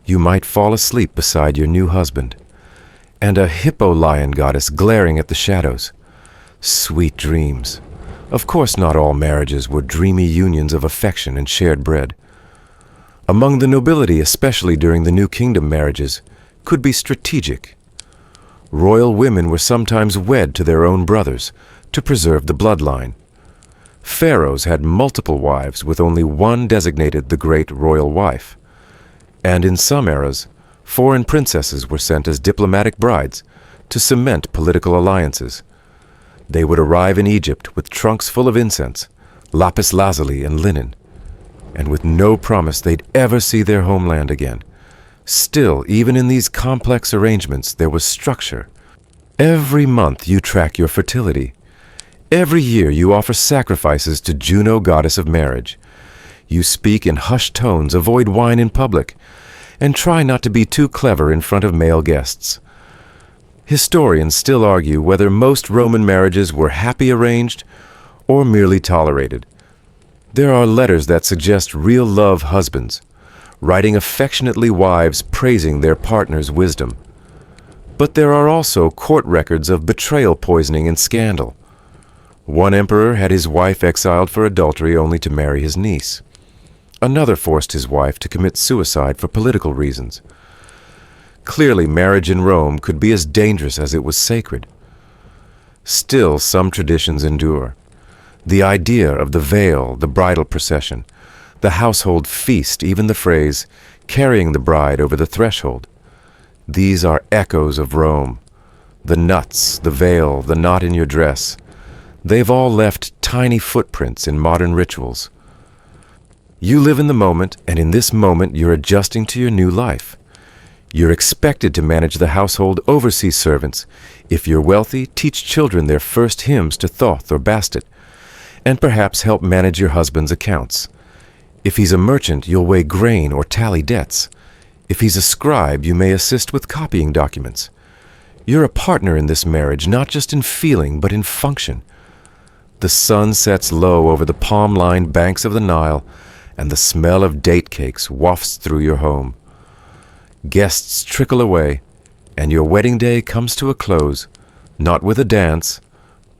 you might fall asleep beside your new husband, and a hippo lion goddess glaring at the shadows. Sweet dreams. Of course not all marriages were dreamy unions of affection and shared bread. Among the nobility, especially during the New Kingdom marriages, could be strategic. Royal women were sometimes wed to their own brothers to preserve the bloodline. Pharaohs had multiple wives, with only one designated the great royal wife. And in some eras, foreign princesses were sent as diplomatic brides to cement political alliances. They would arrive in Egypt with trunks full of incense, lapis lazuli, and linen, and with no promise they'd ever see their homeland again. Still, even in these complex arrangements, there was structure. Every month you track your fertility. Every year you offer sacrifices to Juno, goddess of marriage. You speak in hushed tones, avoid wine in public, and try not to be too clever in front of male guests. Historians still argue whether most Roman marriages were happy arranged or merely tolerated. There are letters that suggest real love husbands, writing affectionately wives praising their partner's wisdom. But there are also court records of betrayal, poisoning, and scandal. One emperor had his wife exiled for adultery only to marry his niece. Another forced his wife to commit suicide for political reasons. Clearly, marriage in Rome could be as dangerous as it was sacred. Still, some traditions endure. The idea of the veil, the bridal procession, the household feast, even the phrase, carrying the bride over the threshold. These are echoes of Rome. The nuts, the veil, the knot in your dress. They've all left tiny footprints in modern rituals. You live in the moment, and in this moment you're adjusting to your new life. You're expected to manage the household, oversee servants. If you're wealthy, teach children their first hymns to Thoth or Bastet, and perhaps help manage your husband's accounts. If he's a merchant, you'll weigh grain or tally debts. If he's a scribe, you may assist with copying documents. You're a partner in this marriage, not just in feeling, but in function. The sun sets low over the palm-lined banks of the Nile, and the smell of date cakes wafts through your home. Guests trickle away, and your wedding day comes to a close, not with a dance,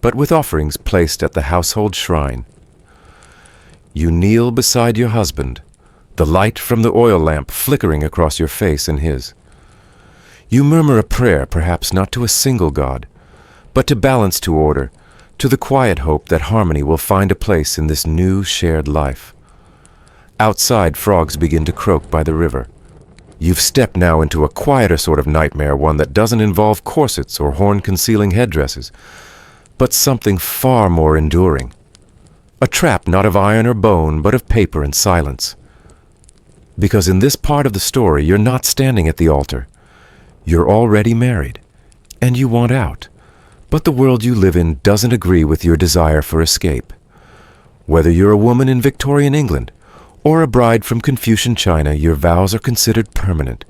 but with offerings placed at the household shrine. You kneel beside your husband, the light from the oil lamp flickering across your face and his. You murmur a prayer, perhaps not to a single god, but to balance, to order, to the quiet hope that harmony will find a place in this new shared life. Outside, frogs begin to croak by the river. You've stepped now into a quieter sort of nightmare, one that doesn't involve corsets or horn-concealing headdresses, but something far more enduring. A trap not of iron or bone, but of paper and silence. Because in this part of the story, you're not standing at the altar. You're already married, and you want out. But the world you live in doesn't agree with your desire for escape. Whether you're a woman in Victorian England or a bride from Confucian China, your vows are considered permanent.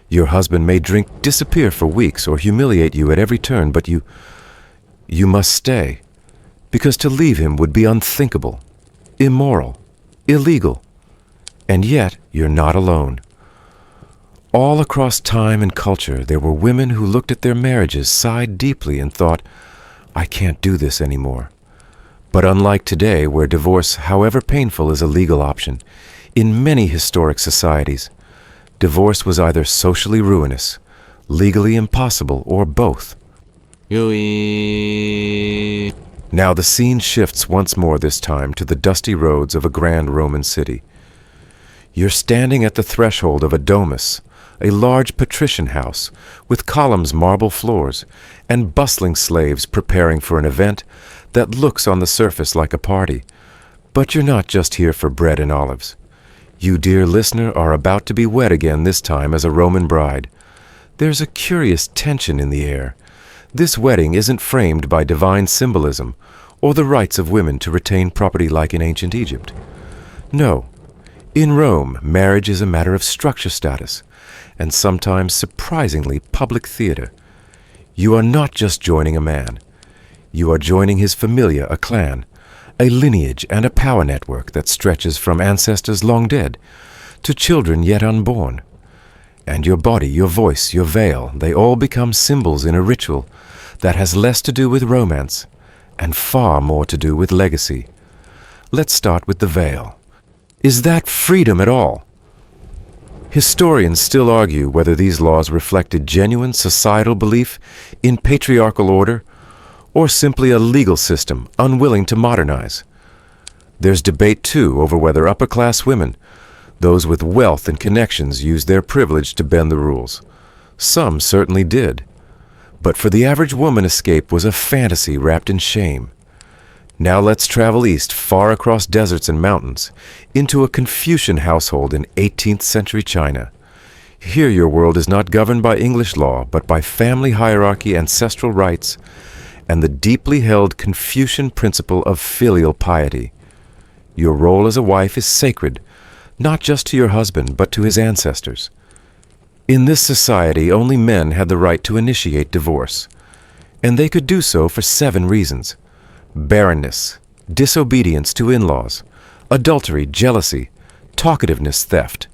Your husband may disappear for weeks or humiliate you at every turn, but you must stay, because to leave him would be unthinkable, immoral, illegal. And yet, you're not alone. All across time and culture, there were women who looked at their marriages, sighed deeply, and thought, I can't do this anymore. But unlike today, where divorce, however painful, is a legal option, in many historic societies, divorce was either socially ruinous, legally impossible, or both. Now the scene shifts once more, this time to the dusty roads of a grand Roman city. You're standing at the threshold of a domus, a large patrician house with columns, marble floors, and bustling slaves preparing for an event that looks on the surface like a party. But you're not just here for bread and olives. You, dear listener, are about to be wed again, this time as a Roman bride. There's a curious tension in the air. This wedding isn't framed by divine symbolism or the rights of women to retain property like in ancient Egypt. No. In Rome, marriage is a matter of structure, status, and sometimes surprisingly public theater. You are not just joining a man. You are joining his familia, a clan, a lineage and a power network that stretches from ancestors long dead to children yet unborn. And your body, your voice, your veil, they all become symbols in a ritual that has less to do with romance and far more to do with legacy. Let's start with the veil. Is that freedom at all? Historians still argue whether these laws reflected genuine societal belief in patriarchal order or simply a legal system unwilling to modernize. There's debate, too, over whether upper-class women, those with wealth and connections, used their privilege to bend the rules. Some certainly did. But for the average woman, escape was a fantasy wrapped in shame. Now let's travel east, far across deserts and mountains, into a Confucian household in 18th century China. Here your world is not governed by English law, but by family hierarchy, ancestral rights, and the deeply held Confucian principle of filial piety. Your role as a wife is sacred, not just to your husband, but to his ancestors. In this society, only men had the right to initiate divorce, and they could do so for 7 reasons: barrenness, disobedience to in-laws, adultery, jealousy, talkativeness, theft,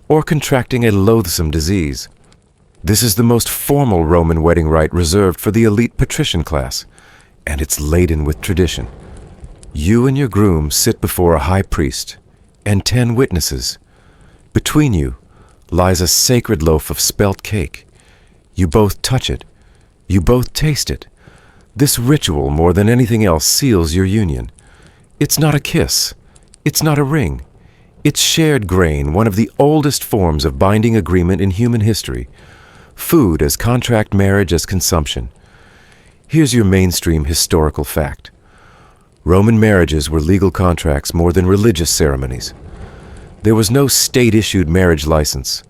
or contracting a loathsome disease. This is the most formal Roman wedding rite reserved for the elite patrician class, and it's laden with tradition. You and your groom sit before a high priest and 10 witnesses. Between you lies a sacred loaf of spelt cake. You both touch it. You both taste it. This ritual, more than anything else, seals your union. It's not a kiss. It's not a ring. It's shared grain, one of the oldest forms of binding agreement in human history. Food as contract, marriage as consumption. Here's your mainstream historical fact. Roman marriages were legal contracts more than religious ceremonies. There was no state-issued marriage license,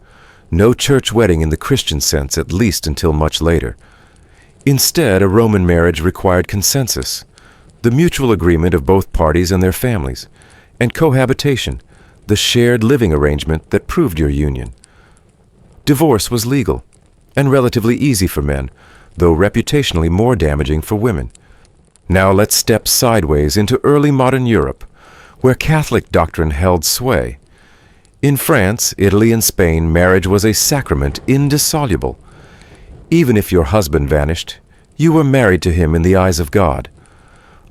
no church wedding in the Christian sense, at least until much later. Instead, a Roman marriage required consensus, the mutual agreement of both parties and their families, and cohabitation, the shared living arrangement that proved your union. Divorce was legal, and relatively easy for men, though reputationally more damaging for women. Now let's step sideways into early modern Europe, where Catholic doctrine held sway. In France, Italy, and Spain, marriage was a sacrament indissoluble. Even if your husband vanished, you were married to him in the eyes of God.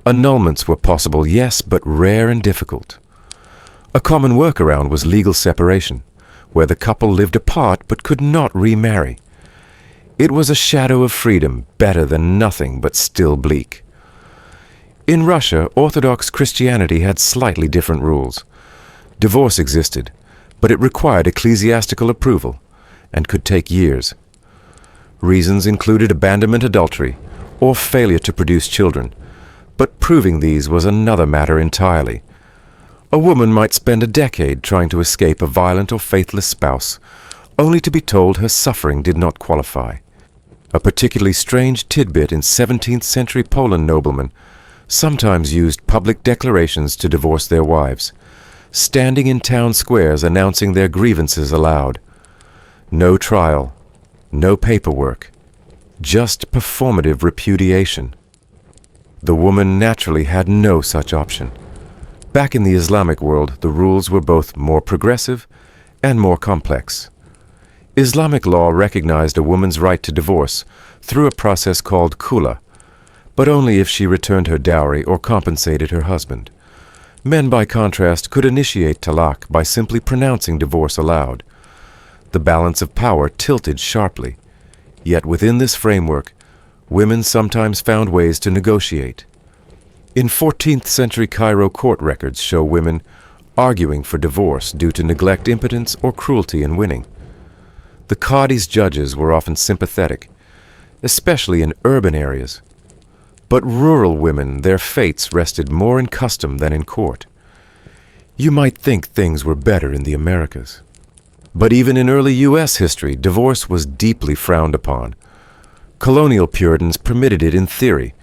Annulments were possible, yes, but rare and difficult. A common workaround was legal separation, where the couple lived apart but could not remarry. It was a shadow of freedom, better than nothing, but still bleak. In Russia, Orthodox Christianity had slightly different rules. Divorce existed, but it required ecclesiastical approval and could take years. Reasons included abandonment, adultery, or failure to produce children, but proving these was another matter entirely. A woman might spend a decade trying to escape a violent or faithless spouse, only to be told her suffering did not qualify. A particularly strange tidbit in 17th century Poland noblemen sometimes used public declarations to divorce their wives, standing in town squares announcing their grievances aloud. No trial, no paperwork, just performative repudiation. The woman naturally had no such option. Back in the Islamic world, the rules were both more progressive and more complex. Islamic law recognized a woman's right to divorce through a process called khula, but only if she returned her dowry or compensated her husband. Men, by contrast, could initiate talaq by simply pronouncing divorce aloud. The balance of power tilted sharply. Yet within this framework, women sometimes found ways to negotiate. In 14th century Cairo court records show women arguing for divorce due to neglect, impotence, or cruelty in winning. The Qadi's judges were often sympathetic, especially in urban areas. But rural women, their fates rested more in custom than in court. You might think things were better in the Americas. But even in early U.S. history, divorce was deeply frowned upon. Colonial Puritans permitted it in theory,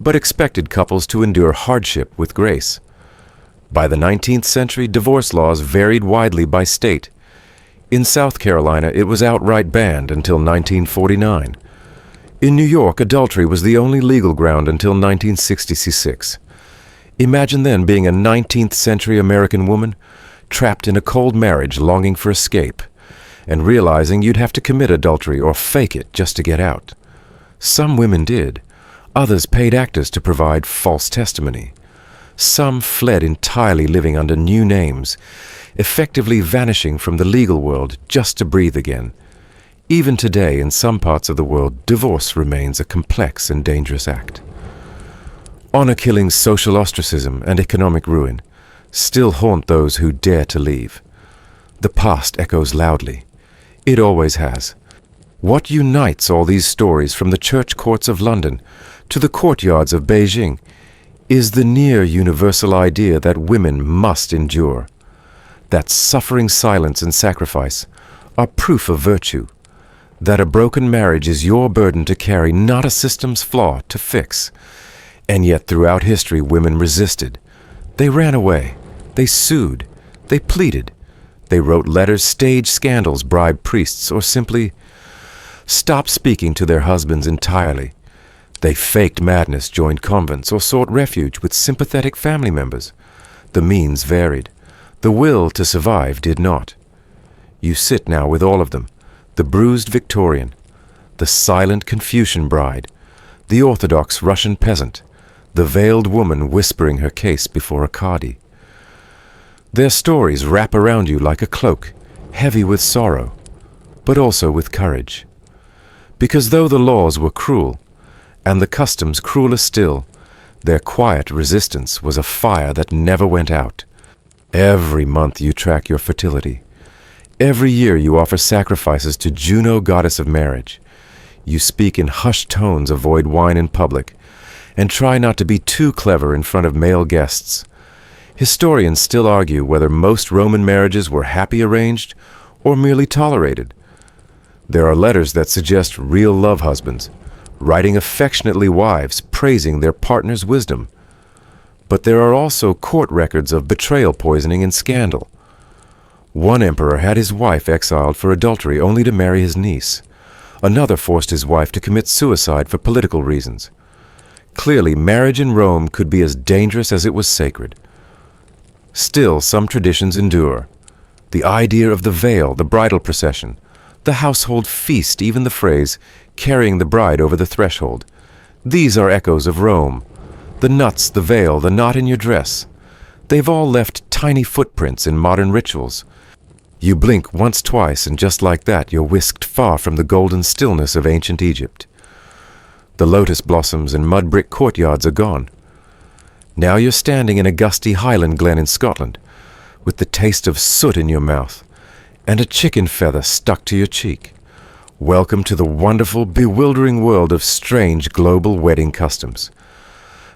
but expected couples to endure hardship with grace. By the 19th century, divorce laws varied widely by state. In South Carolina, it was outright banned until 1949. In New York, adultery was the only legal ground until 1966. Imagine then being a 19th century American woman, trapped in a cold marriage longing for escape, and realizing you'd have to commit adultery or fake it just to get out. Some women did. Others paid actors to provide false testimony. Some fled entirely, living under new names, effectively vanishing from the legal world just to breathe again. Even today, in some parts of the world, divorce remains a complex and dangerous act. Honor killings, social ostracism, and economic ruin still haunt those who dare to leave. The past echoes loudly. It always has. What unites all these stories from the church courts of London to the courtyards of Beijing is the near universal idea that women must endure, that suffering, silence, and sacrifice are proof of virtue, that a broken marriage is your burden to carry, not a system's flaw to fix. And yet throughout history, women resisted. They ran away. They sued. They pleaded. They wrote letters, staged scandals, bribed priests, or simply stopped speaking to their husbands entirely. They faked madness, joined convents, or sought refuge with sympathetic family members. The means varied. The will to survive did not. You sit now with all of them: the bruised Victorian, the silent Confucian bride, the Orthodox Russian peasant, the veiled woman whispering her case before a Qadi. Their stories wrap around you like a cloak, heavy with sorrow, but also with courage. Because though the laws were cruel, and the customs crueler still, their quiet resistance was a fire that never went out. Every month you track your fertility. Every year you offer sacrifices to Juno, goddess of marriage. You speak in hushed tones, avoid wine in public, and try not to be too clever in front of male guests. Historians still argue whether most Roman marriages were happy arranged or merely tolerated. There are letters that suggest real love husbands, writing affectionately wives, praising their partner's wisdom. But there are also court records of betrayal, poisoning, and scandal. One emperor had his wife exiled for adultery only to marry his niece. Another forced his wife to commit suicide for political reasons. Clearly, marriage in Rome could be as dangerous as it was sacred. Still, some traditions endure. The idea of the veil, the bridal procession, the household feast, even the phrase, carrying the bride over the threshold. These are echoes of Rome. The nuts, the veil, the knot in your dress. They've all left tiny footprints in modern rituals. You blink once, twice, and just like that, you're whisked far from the golden stillness of ancient Egypt. The lotus blossoms and mud brick courtyards are gone. Now you're standing in a gusty highland glen in Scotland, with the taste of soot in your mouth, and a chicken feather stuck to your cheek. Welcome to the wonderful, bewildering world of strange global wedding customs.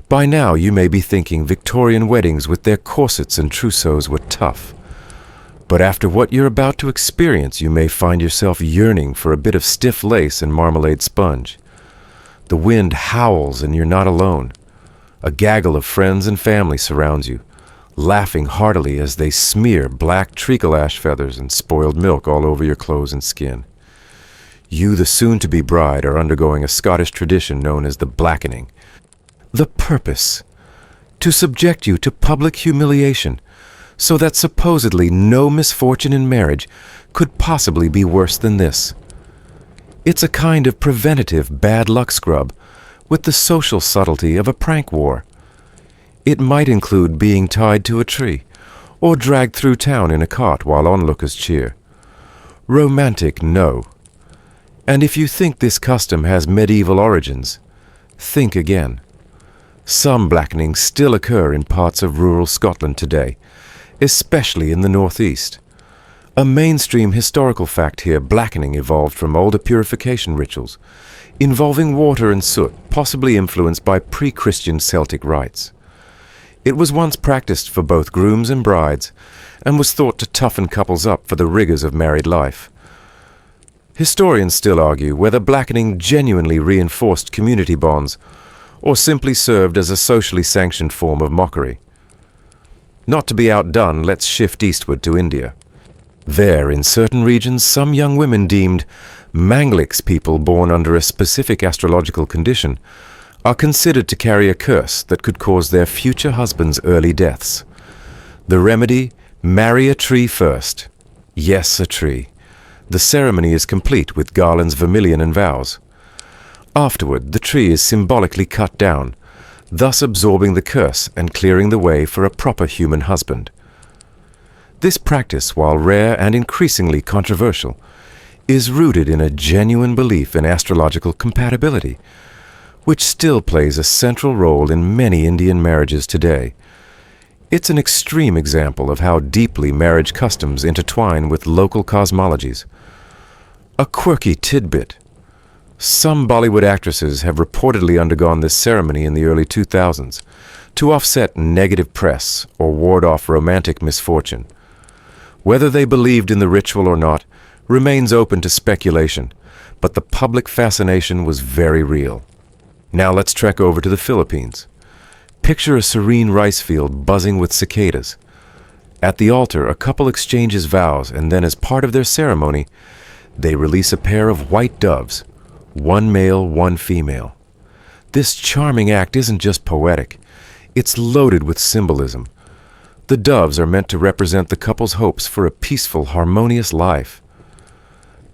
By now you may be thinking Victorian weddings with their corsets and trousseaux were tough. But after what you're about to experience, you may find yourself yearning for a bit of stiff lace and marmalade sponge. The wind howls and you're not alone. A gaggle of friends and family surrounds you, laughing heartily as they smear black treacle ash feathers and spoiled milk all over your clothes and skin. You, the soon-to-be bride, are undergoing a Scottish tradition known as the blackening. The purpose: to subject you to public humiliation, so that supposedly no misfortune in marriage could possibly be worse than this. It's a kind of preventative bad luck scrub with the social subtlety of a prank war. It might include being tied to a tree or dragged through town in a cart while onlookers cheer. Romantic, no. And if you think this custom has medieval origins, think again. Some blackenings still occur in parts of rural Scotland today, especially in the northeast. A mainstream historical fact here: blackening evolved from older purification rituals, involving water and soot, possibly influenced by pre-Christian Celtic rites. It was once practiced for both grooms and brides, and was thought to toughen couples up for the rigors of married life. Historians still argue whether blackening genuinely reinforced community bonds, or simply served as a socially sanctioned form of mockery. Not to be outdone, let's shift eastward to India. There, in certain regions, some young women deemed Mangliks, people born under a specific astrological condition, are considered to carry a curse that could cause their future husbands early deaths. The remedy: marry a tree first. Yes, a tree. The ceremony is complete with garlands, vermilion, and vows. Afterward, the tree is symbolically cut down, thus absorbing the curse and clearing the way for a proper human husband. This practice, while rare and increasingly controversial, is rooted in a genuine belief in astrological compatibility, which still plays a central role in many Indian marriages today. It's an extreme example of how deeply marriage customs intertwine with local cosmologies. A quirky tidbit: some Bollywood actresses have reportedly undergone this ceremony in the early 2000s to offset negative press or ward off romantic misfortune. Whether they believed in the ritual or not remains open to speculation, but the public fascination was very real. Now let's trek over to the Philippines. Picture a serene rice field buzzing with cicadas. At the altar, a couple exchanges vows, and then as part of their ceremony, they release a pair of white doves, one male, one female. This charming act isn't just poetic, it's loaded with symbolism. The doves are meant to represent the couple's hopes for a peaceful, harmonious life.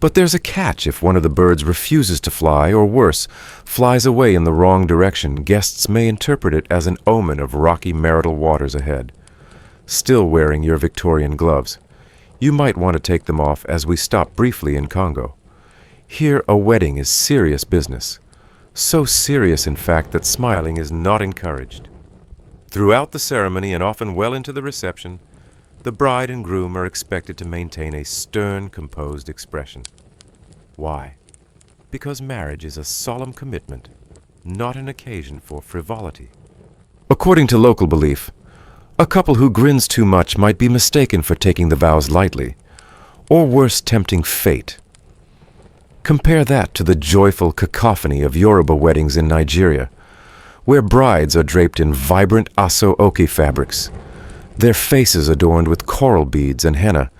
But there's a catch if one of the birds refuses to fly, or worse, flies away in the wrong direction. Guests may interpret it as an omen of rocky marital waters ahead. Still wearing your Victorian gloves, you might want to take them off as we stop briefly in Congo. Here, a wedding is serious business. So serious, in fact, that smiling is not encouraged. Throughout the ceremony and often well into the reception, the bride and groom are expected to maintain a stern, composed expression. Why? Because marriage is a solemn commitment, not an occasion for frivolity. According to local belief, a couple who grins too much might be mistaken for taking the vows lightly, or worse, tempting fate. Compare that to the joyful cacophony of Yoruba weddings in Nigeria, where brides are draped in vibrant aso-oke fabrics, their faces adorned with coral beads and henna,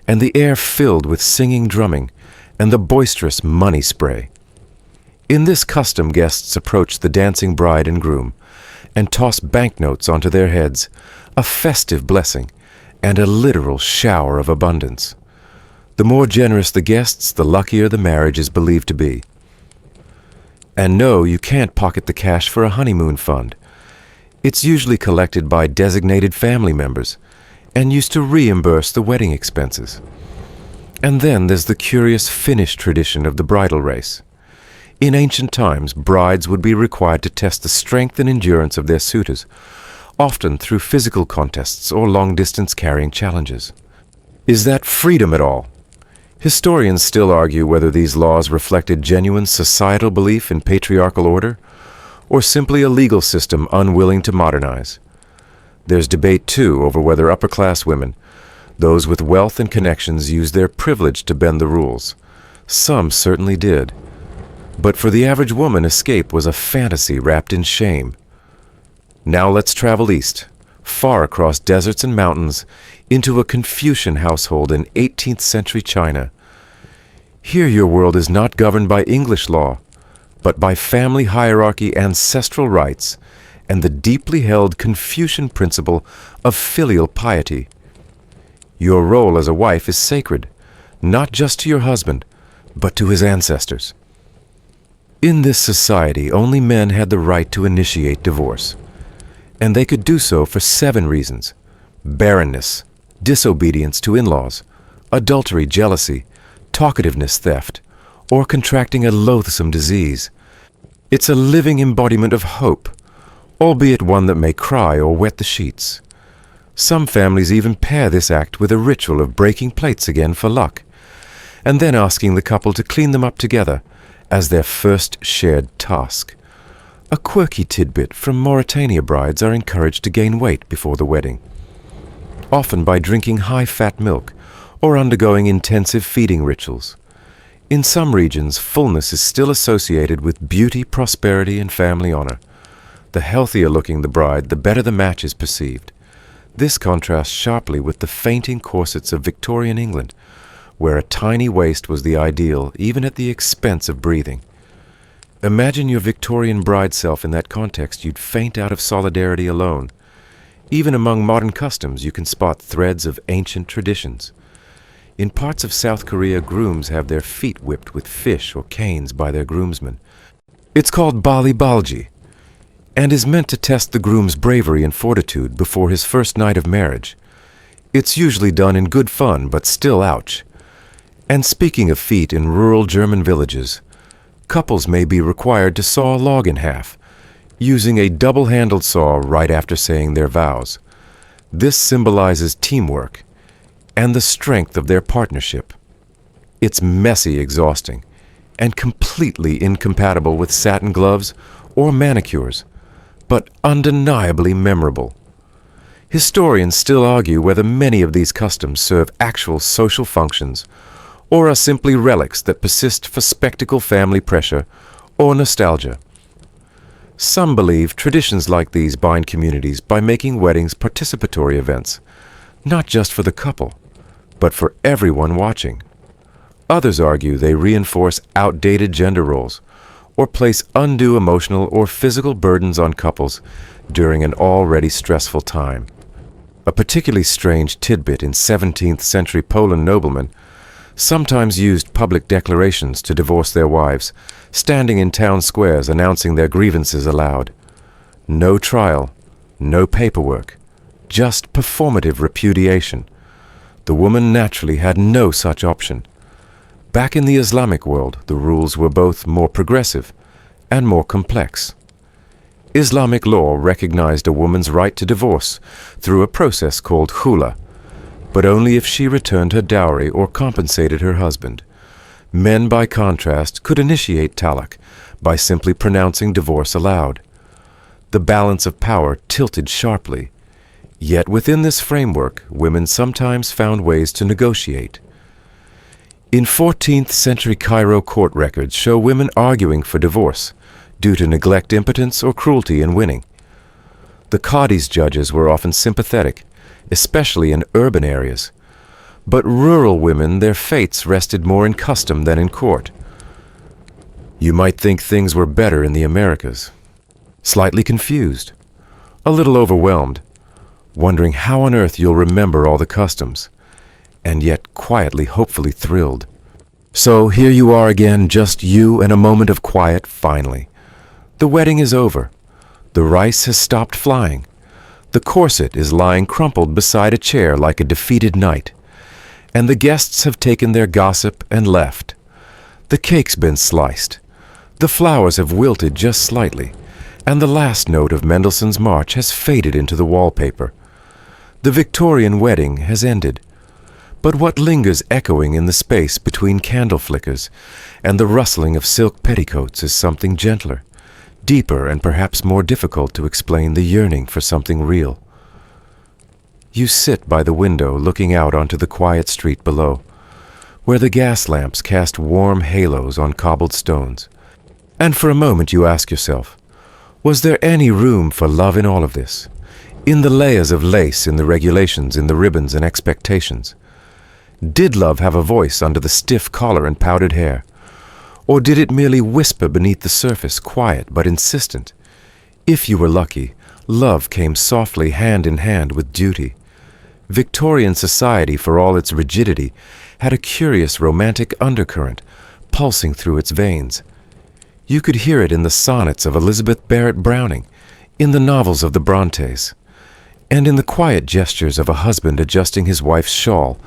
and the air filled with singing drumming and the boisterous money spray. In this custom, guests approach the dancing bride and groom and toss banknotes onto their heads, a festive blessing and a literal shower of abundance. The more generous the guests, the luckier the marriage is believed to be. And no, you can't pocket the cash for a honeymoon fund. It's usually collected by designated family members and used to reimburse the wedding expenses. And then there's the curious Finnish tradition of the bridal race. In ancient times, brides would be required to test the strength and endurance of their suitors, often through physical contests or long-distance carrying challenges. Is that freedom at all? Historians still argue whether these laws reflected genuine societal belief in patriarchal order, or simply a legal system unwilling to modernize. There's debate, too, over whether upper-class women, those with wealth and connections, used their privilege to bend the rules. Some certainly did. But for the average woman, escape was a fantasy wrapped in shame. Now let's travel east, far across deserts and mountains, into a Confucian household in 18th century China. Here your world is not governed by English law, but by family hierarchy, ancestral rights, and the deeply held Confucian principle of filial piety. Your role as a wife is sacred, not just to your husband, but to his ancestors. In this society, only men had the right to initiate divorce, and they could do so for 7 reasons: barrenness, disobedience to in-laws, adultery, jealousy, talkativeness, theft, or contracting a loathsome disease. It's a living embodiment of hope, albeit one that may cry or wet the sheets. Some families even pair this act with a ritual of breaking plates again for luck, and then asking the couple to clean them up together as their first shared task. A quirky tidbit from Mauritania: brides are encouraged to gain weight before the wedding, often by drinking high-fat milk or undergoing intensive feeding rituals. In some regions, fullness is still associated with beauty, prosperity, and family honor. The healthier looking the bride, the better the match is perceived. This contrasts sharply with the fainting corsets of Victorian England, where a tiny waist was the ideal, even at the expense of breathing. Imagine your Victorian bride self in that context. You'd faint out of solidarity alone. Even among modern customs, you can spot threads of ancient traditions. In parts of South Korea, grooms have their feet whipped with fish or canes by their groomsmen. It's called bali balji, and is meant to test the groom's bravery and fortitude before his first night of marriage. It's usually done in good fun, but still ouch. And speaking of feet, in rural German villages, couples may be required to saw a log in half, using a double-handled saw right after saying their vows. This symbolizes teamwork and the strength of their partnership. It's messy, exhausting, and completely incompatible with satin gloves or manicures, but undeniably memorable. Historians still argue whether many of these customs serve actual social functions or are simply relics that persist for spectacle, family pressure, or nostalgia. Some believe traditions like these bind communities by making weddings participatory events, not just for the couple, but for everyone watching. Others argue they reinforce outdated gender roles or place undue emotional or physical burdens on couples during an already stressful time. A particularly strange tidbit in 17th century Poland noblemen sometimes used public declarations to divorce their wives, standing in town squares announcing their grievances aloud. No trial, no paperwork, just performative repudiation. The woman naturally had no such option. Back in the Islamic world, the rules were both more progressive and more complex. Islamic law recognized a woman's right to divorce through a process called khula, but only if she returned her dowry or compensated her husband. Men, by contrast, could initiate talaq by simply pronouncing divorce aloud. The balance of power tilted sharply. Yet within this framework, women sometimes found ways to negotiate. In 14th century Cairo court records show women arguing for divorce due to neglect, impotence, or cruelty in winning. The Qadi's judges were often sympathetic, especially in urban areas. But rural women, their fates rested more in custom than in court. You might think things were better in the Americas. Slightly confused, a little overwhelmed, wondering how on earth you'll remember all the customs, and yet quietly, hopefully thrilled. So here you are again, just you and a moment of quiet finally. The wedding is over. The rice has stopped flying. The corset is lying crumpled beside a chair like a defeated knight. And the guests have taken their gossip and left. The cake's been sliced. The flowers have wilted just slightly, and the last note of Mendelssohn's March has faded into the wallpaper. The Victorian wedding has ended. But what lingers echoing in the space between candle flickers and the rustling of silk petticoats is something gentler, deeper, and perhaps more difficult to explain, the yearning for something real. You sit by the window looking out onto the quiet street below, where the gas lamps cast warm halos on cobbled stones. And for a moment you ask yourself, was there any room for love in all of this? In the layers of lace, in the regulations, in the ribbons and expectations? Did love have a voice under the stiff collar and powdered hair? Or did it merely whisper beneath the surface, quiet but insistent? If you were lucky, love came softly hand in hand with duty. Victorian society, for all its rigidity, had a curious romantic undercurrent pulsing through its veins. You could hear it in the sonnets of Elizabeth Barrett Browning, in the novels of the Brontes, and in the quiet gestures of a husband adjusting his wife's shawl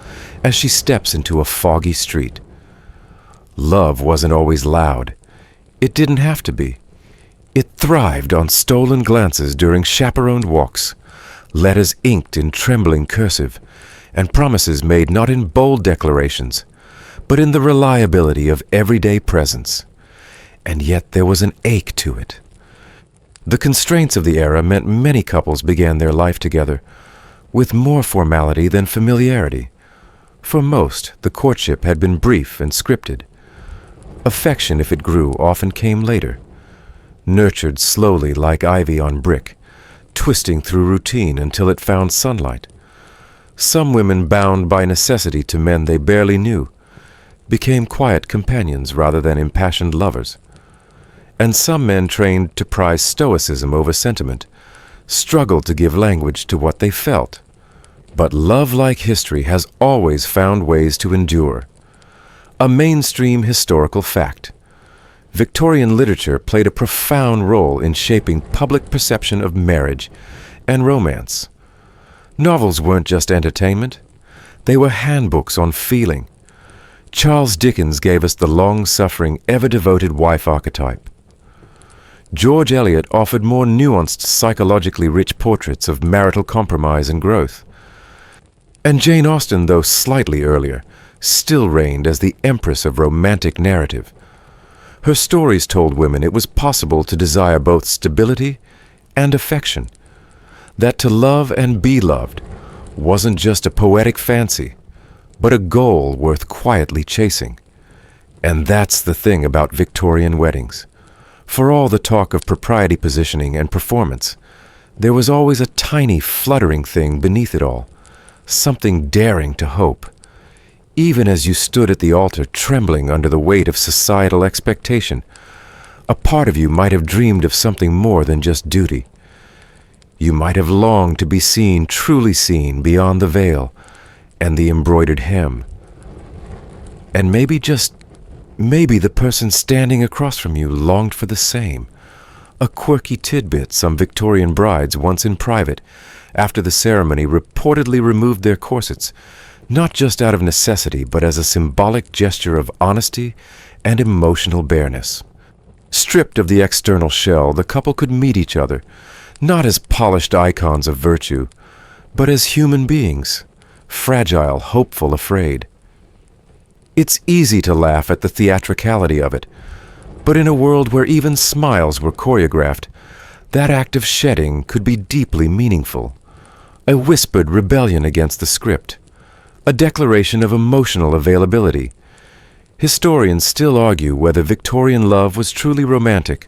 as she steps into a foggy street. Love wasn't always loud. It didn't have to be. It thrived on stolen glances during chaperoned walks, letters inked in trembling cursive, and promises made not in bold declarations, but in the reliability of everyday presence. And yet there was an ache to it. The constraints of the era meant many couples began their life together with more formality than familiarity. For most, the courtship had been brief and scripted. Affection, if it grew, often came later, nurtured slowly like ivy on brick, twisting through routine until it found sunlight. Some women, bound by necessity to men they barely knew, became quiet companions rather than impassioned lovers. And some men, trained to prize stoicism over sentiment, struggled to give language to what they felt. But love, like history, has always found ways to endure. A mainstream historical fact. Victorian literature played a profound role in shaping public perception of marriage and romance. Novels weren't just entertainment. They were handbooks on feeling. Charles Dickens gave us the long-suffering, ever-devoted wife archetype. George Eliot offered more nuanced, psychologically rich portraits of marital compromise and growth. And Jane Austen, though slightly earlier, still reigned as the empress of romantic narrative. Her stories told women it was possible to desire both stability and affection, that to love and be loved wasn't just a poetic fancy, but a goal worth quietly chasing. And that's the thing about Victorian weddings. For all the talk of propriety, positioning, and performance, there was always a tiny, fluttering thing beneath it all, something daring to hope. Even as you stood at the altar trembling under the weight of societal expectation, a part of you might have dreamed of something more than just duty. You might have longed to be seen, truly seen, beyond the veil and the embroidered hem. And maybe, just maybe, the person standing across from you longed for the same. A quirky tidbit some Victorian brides, once in private, after the ceremony, reportedly removed their corsets, not just out of necessity, but as a symbolic gesture of honesty and emotional bareness. Stripped of the external shell, the couple could meet each other, not as polished icons of virtue, but as human beings, fragile, hopeful, afraid. It's easy to laugh at the theatricality of it, but in a world where even smiles were choreographed, that act of shedding could be deeply meaningful. A whispered rebellion against the script, a declaration of emotional availability. Historians still argue whether Victorian love was truly romantic,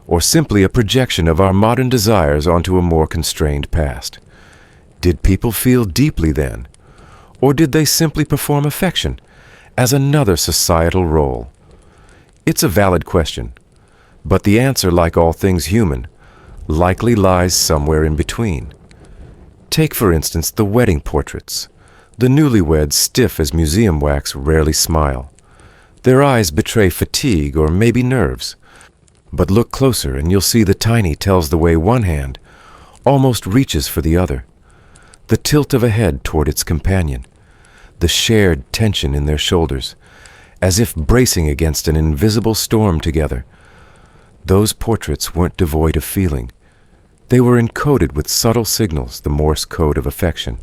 or simply a projection of our modern desires onto a more constrained past. Did people feel deeply then, or did they simply perform affection as another societal role? It's a valid question, but the answer, like all things human, likely lies somewhere in between. Take, for instance, the wedding portraits. The newlyweds, stiff as museum wax, rarely smile. Their eyes betray fatigue or maybe nerves. But look closer and you'll see the tiny tells the way one hand almost reaches for the other. The tilt of a head toward its companion. The shared tension in their shoulders, as if bracing against an invisible storm together. Those portraits weren't devoid of feeling. They were encoded with subtle signals, the Morse code of affection.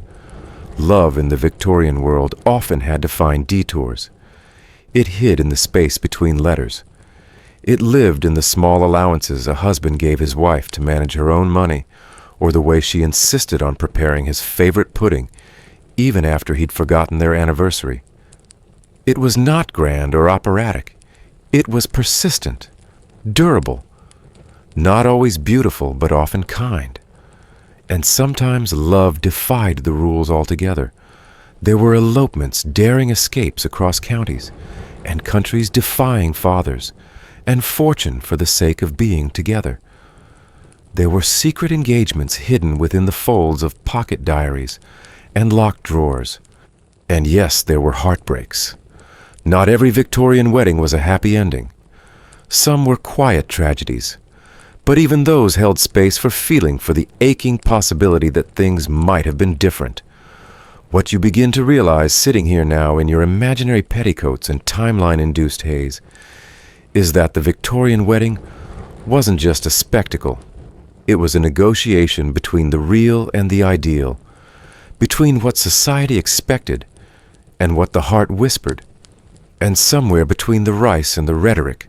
Love in the Victorian world often had to find detours. It hid in the space between letters. It lived in the small allowances a husband gave his wife to manage her own money, or the way she insisted on preparing his favorite pudding, even after he'd forgotten their anniversary. It was not grand or operatic. It was persistent, durable, not always beautiful, but often kind. And sometimes love defied the rules altogether. There were elopements, daring escapes across counties, and countries defying fathers, and fortune for the sake of being together. There were secret engagements hidden within the folds of pocket diaries and locked drawers. And yes, there were heartbreaks. Not every Victorian wedding was a happy ending. Some were quiet tragedies, but even those held space for feeling, for the aching possibility that things might have been different. What you begin to realize sitting here now in your imaginary petticoats and timeline-induced haze is that the Victorian wedding wasn't just a spectacle. It was a negotiation between the real and the ideal, between what society expected and what the heart whispered, and somewhere between the rice and the rhetoric,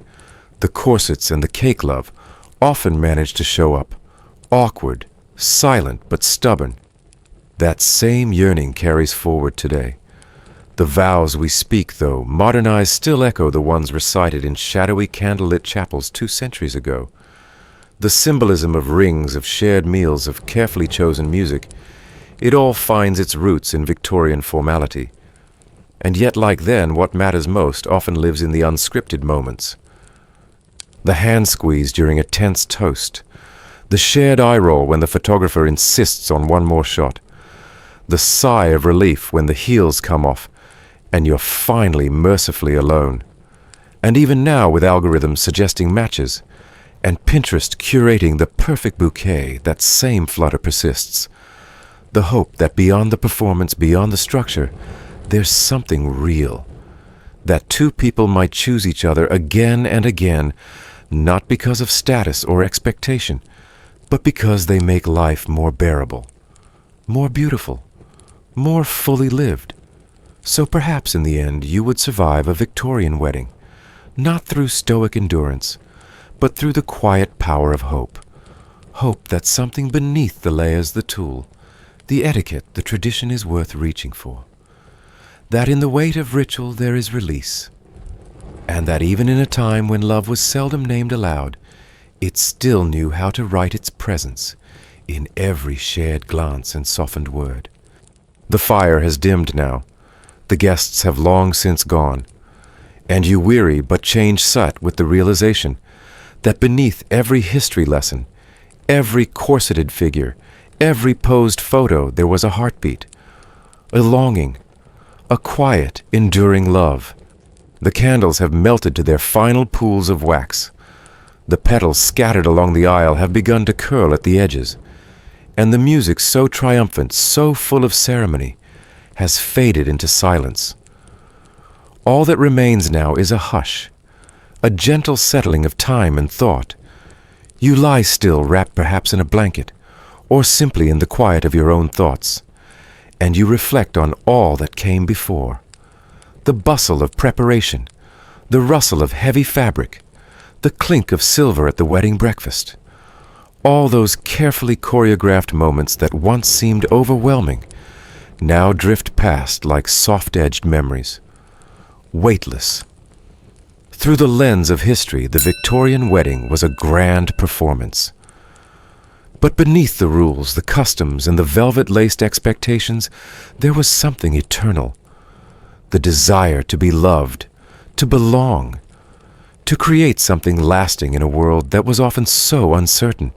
the corsets and the cake love often managed to show up, awkward, silent but stubborn. That same yearning carries forward today. The vows we speak, though modernized, still echo the ones recited in shadowy candlelit chapels 2 centuries ago. The symbolism of rings, of shared meals, of carefully chosen music, it all finds its roots in Victorian formality. And yet, like then, what matters most often lives in the unscripted moments. The hand squeeze during a tense toast, the shared eye roll when the photographer insists on one more shot, the sigh of relief when the heels come off and you're finally mercifully alone. And even now, with algorithms suggesting matches and Pinterest curating the perfect bouquet, that same flutter persists. The hope that beyond the performance, beyond the structure, there's something real. That two people might choose each other again and again, not because of status or expectation, but because they make life more bearable, more beautiful, more fully lived. So perhaps in the end you would survive a Victorian wedding, not through stoic endurance, but through the quiet power of hope. Hope that something beneath the layers, the tool, the etiquette, the tradition is worth reaching for. That in the weight of ritual there is release. And that even in a time when love was seldom named aloud, it still knew how to write its presence in every shared glance and softened word. The fire has dimmed now. The guests have long since gone. And you weary but change sut with the realization that beneath every history lesson, every corseted figure, every posed photo, there was a heartbeat, a longing, a quiet, enduring love. The candles have melted to their final pools of wax. The petals scattered along the aisle have begun to curl at the edges, and the music so triumphant, so full of ceremony, has faded into silence. All that remains now is a hush, a gentle settling of time and thought. You lie still, wrapped perhaps in a blanket, or simply in the quiet of your own thoughts, and you reflect on all that came before. The bustle of preparation, the rustle of heavy fabric, the clink of silver at the wedding breakfast. All those carefully choreographed moments that once seemed overwhelming now drift past like soft-edged memories, weightless. Through the lens of history, the Victorian wedding was a grand performance. But beneath the rules, the customs, and the velvet-laced expectations, there was something eternal. The desire to be loved, to belong, to create something lasting in a world that was often so uncertain.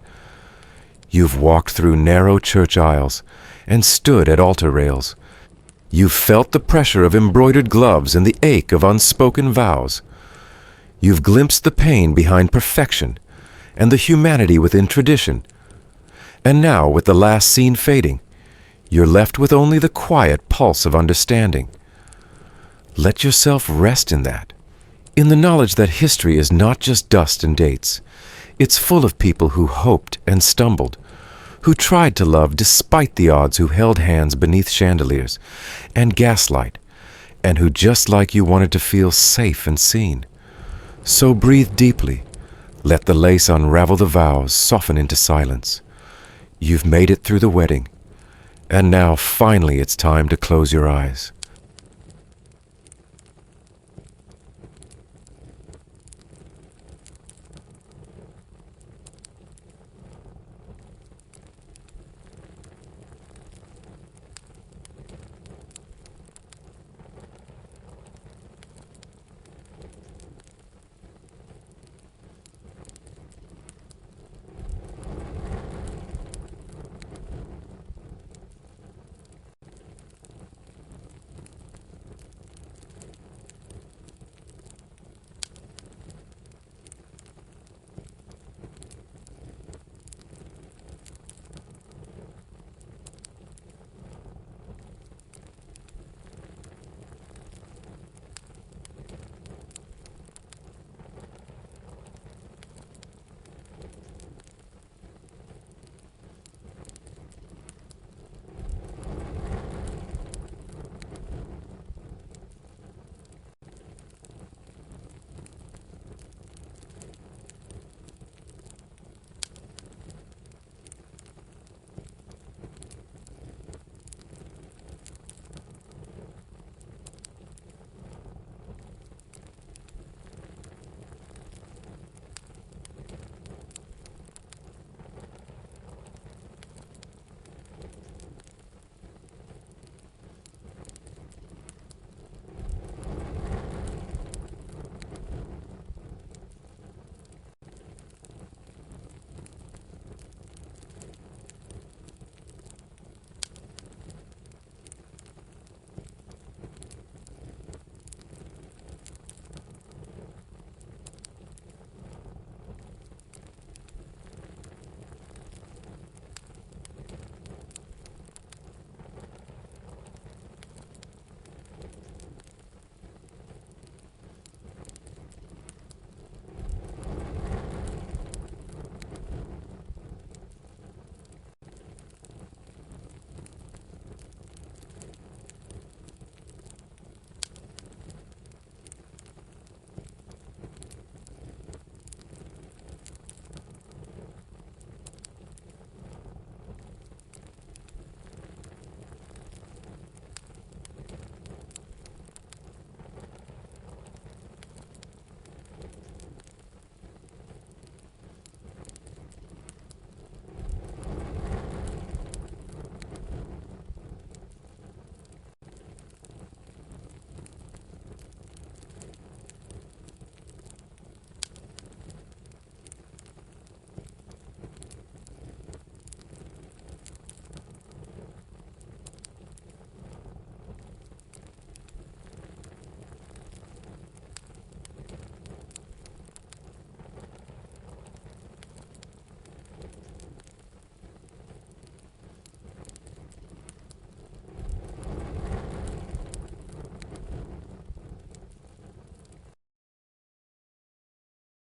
You've walked through narrow church aisles and stood at altar rails. You've felt the pressure of embroidered gloves and the ache of unspoken vows. You've glimpsed the pain behind perfection and the humanity within tradition. And now, with the last scene fading, you're left with only the quiet pulse of understanding. Let yourself rest in that, in the knowledge that history is not just dust and dates. It's full of people who hoped and stumbled, who tried to love despite the odds, who held hands beneath chandeliers and gaslight, and who just like you wanted to feel safe and seen. So breathe deeply. Let the lace unravel the vows, soften into silence. You've made it through the wedding, and now finally it's time to close your eyes.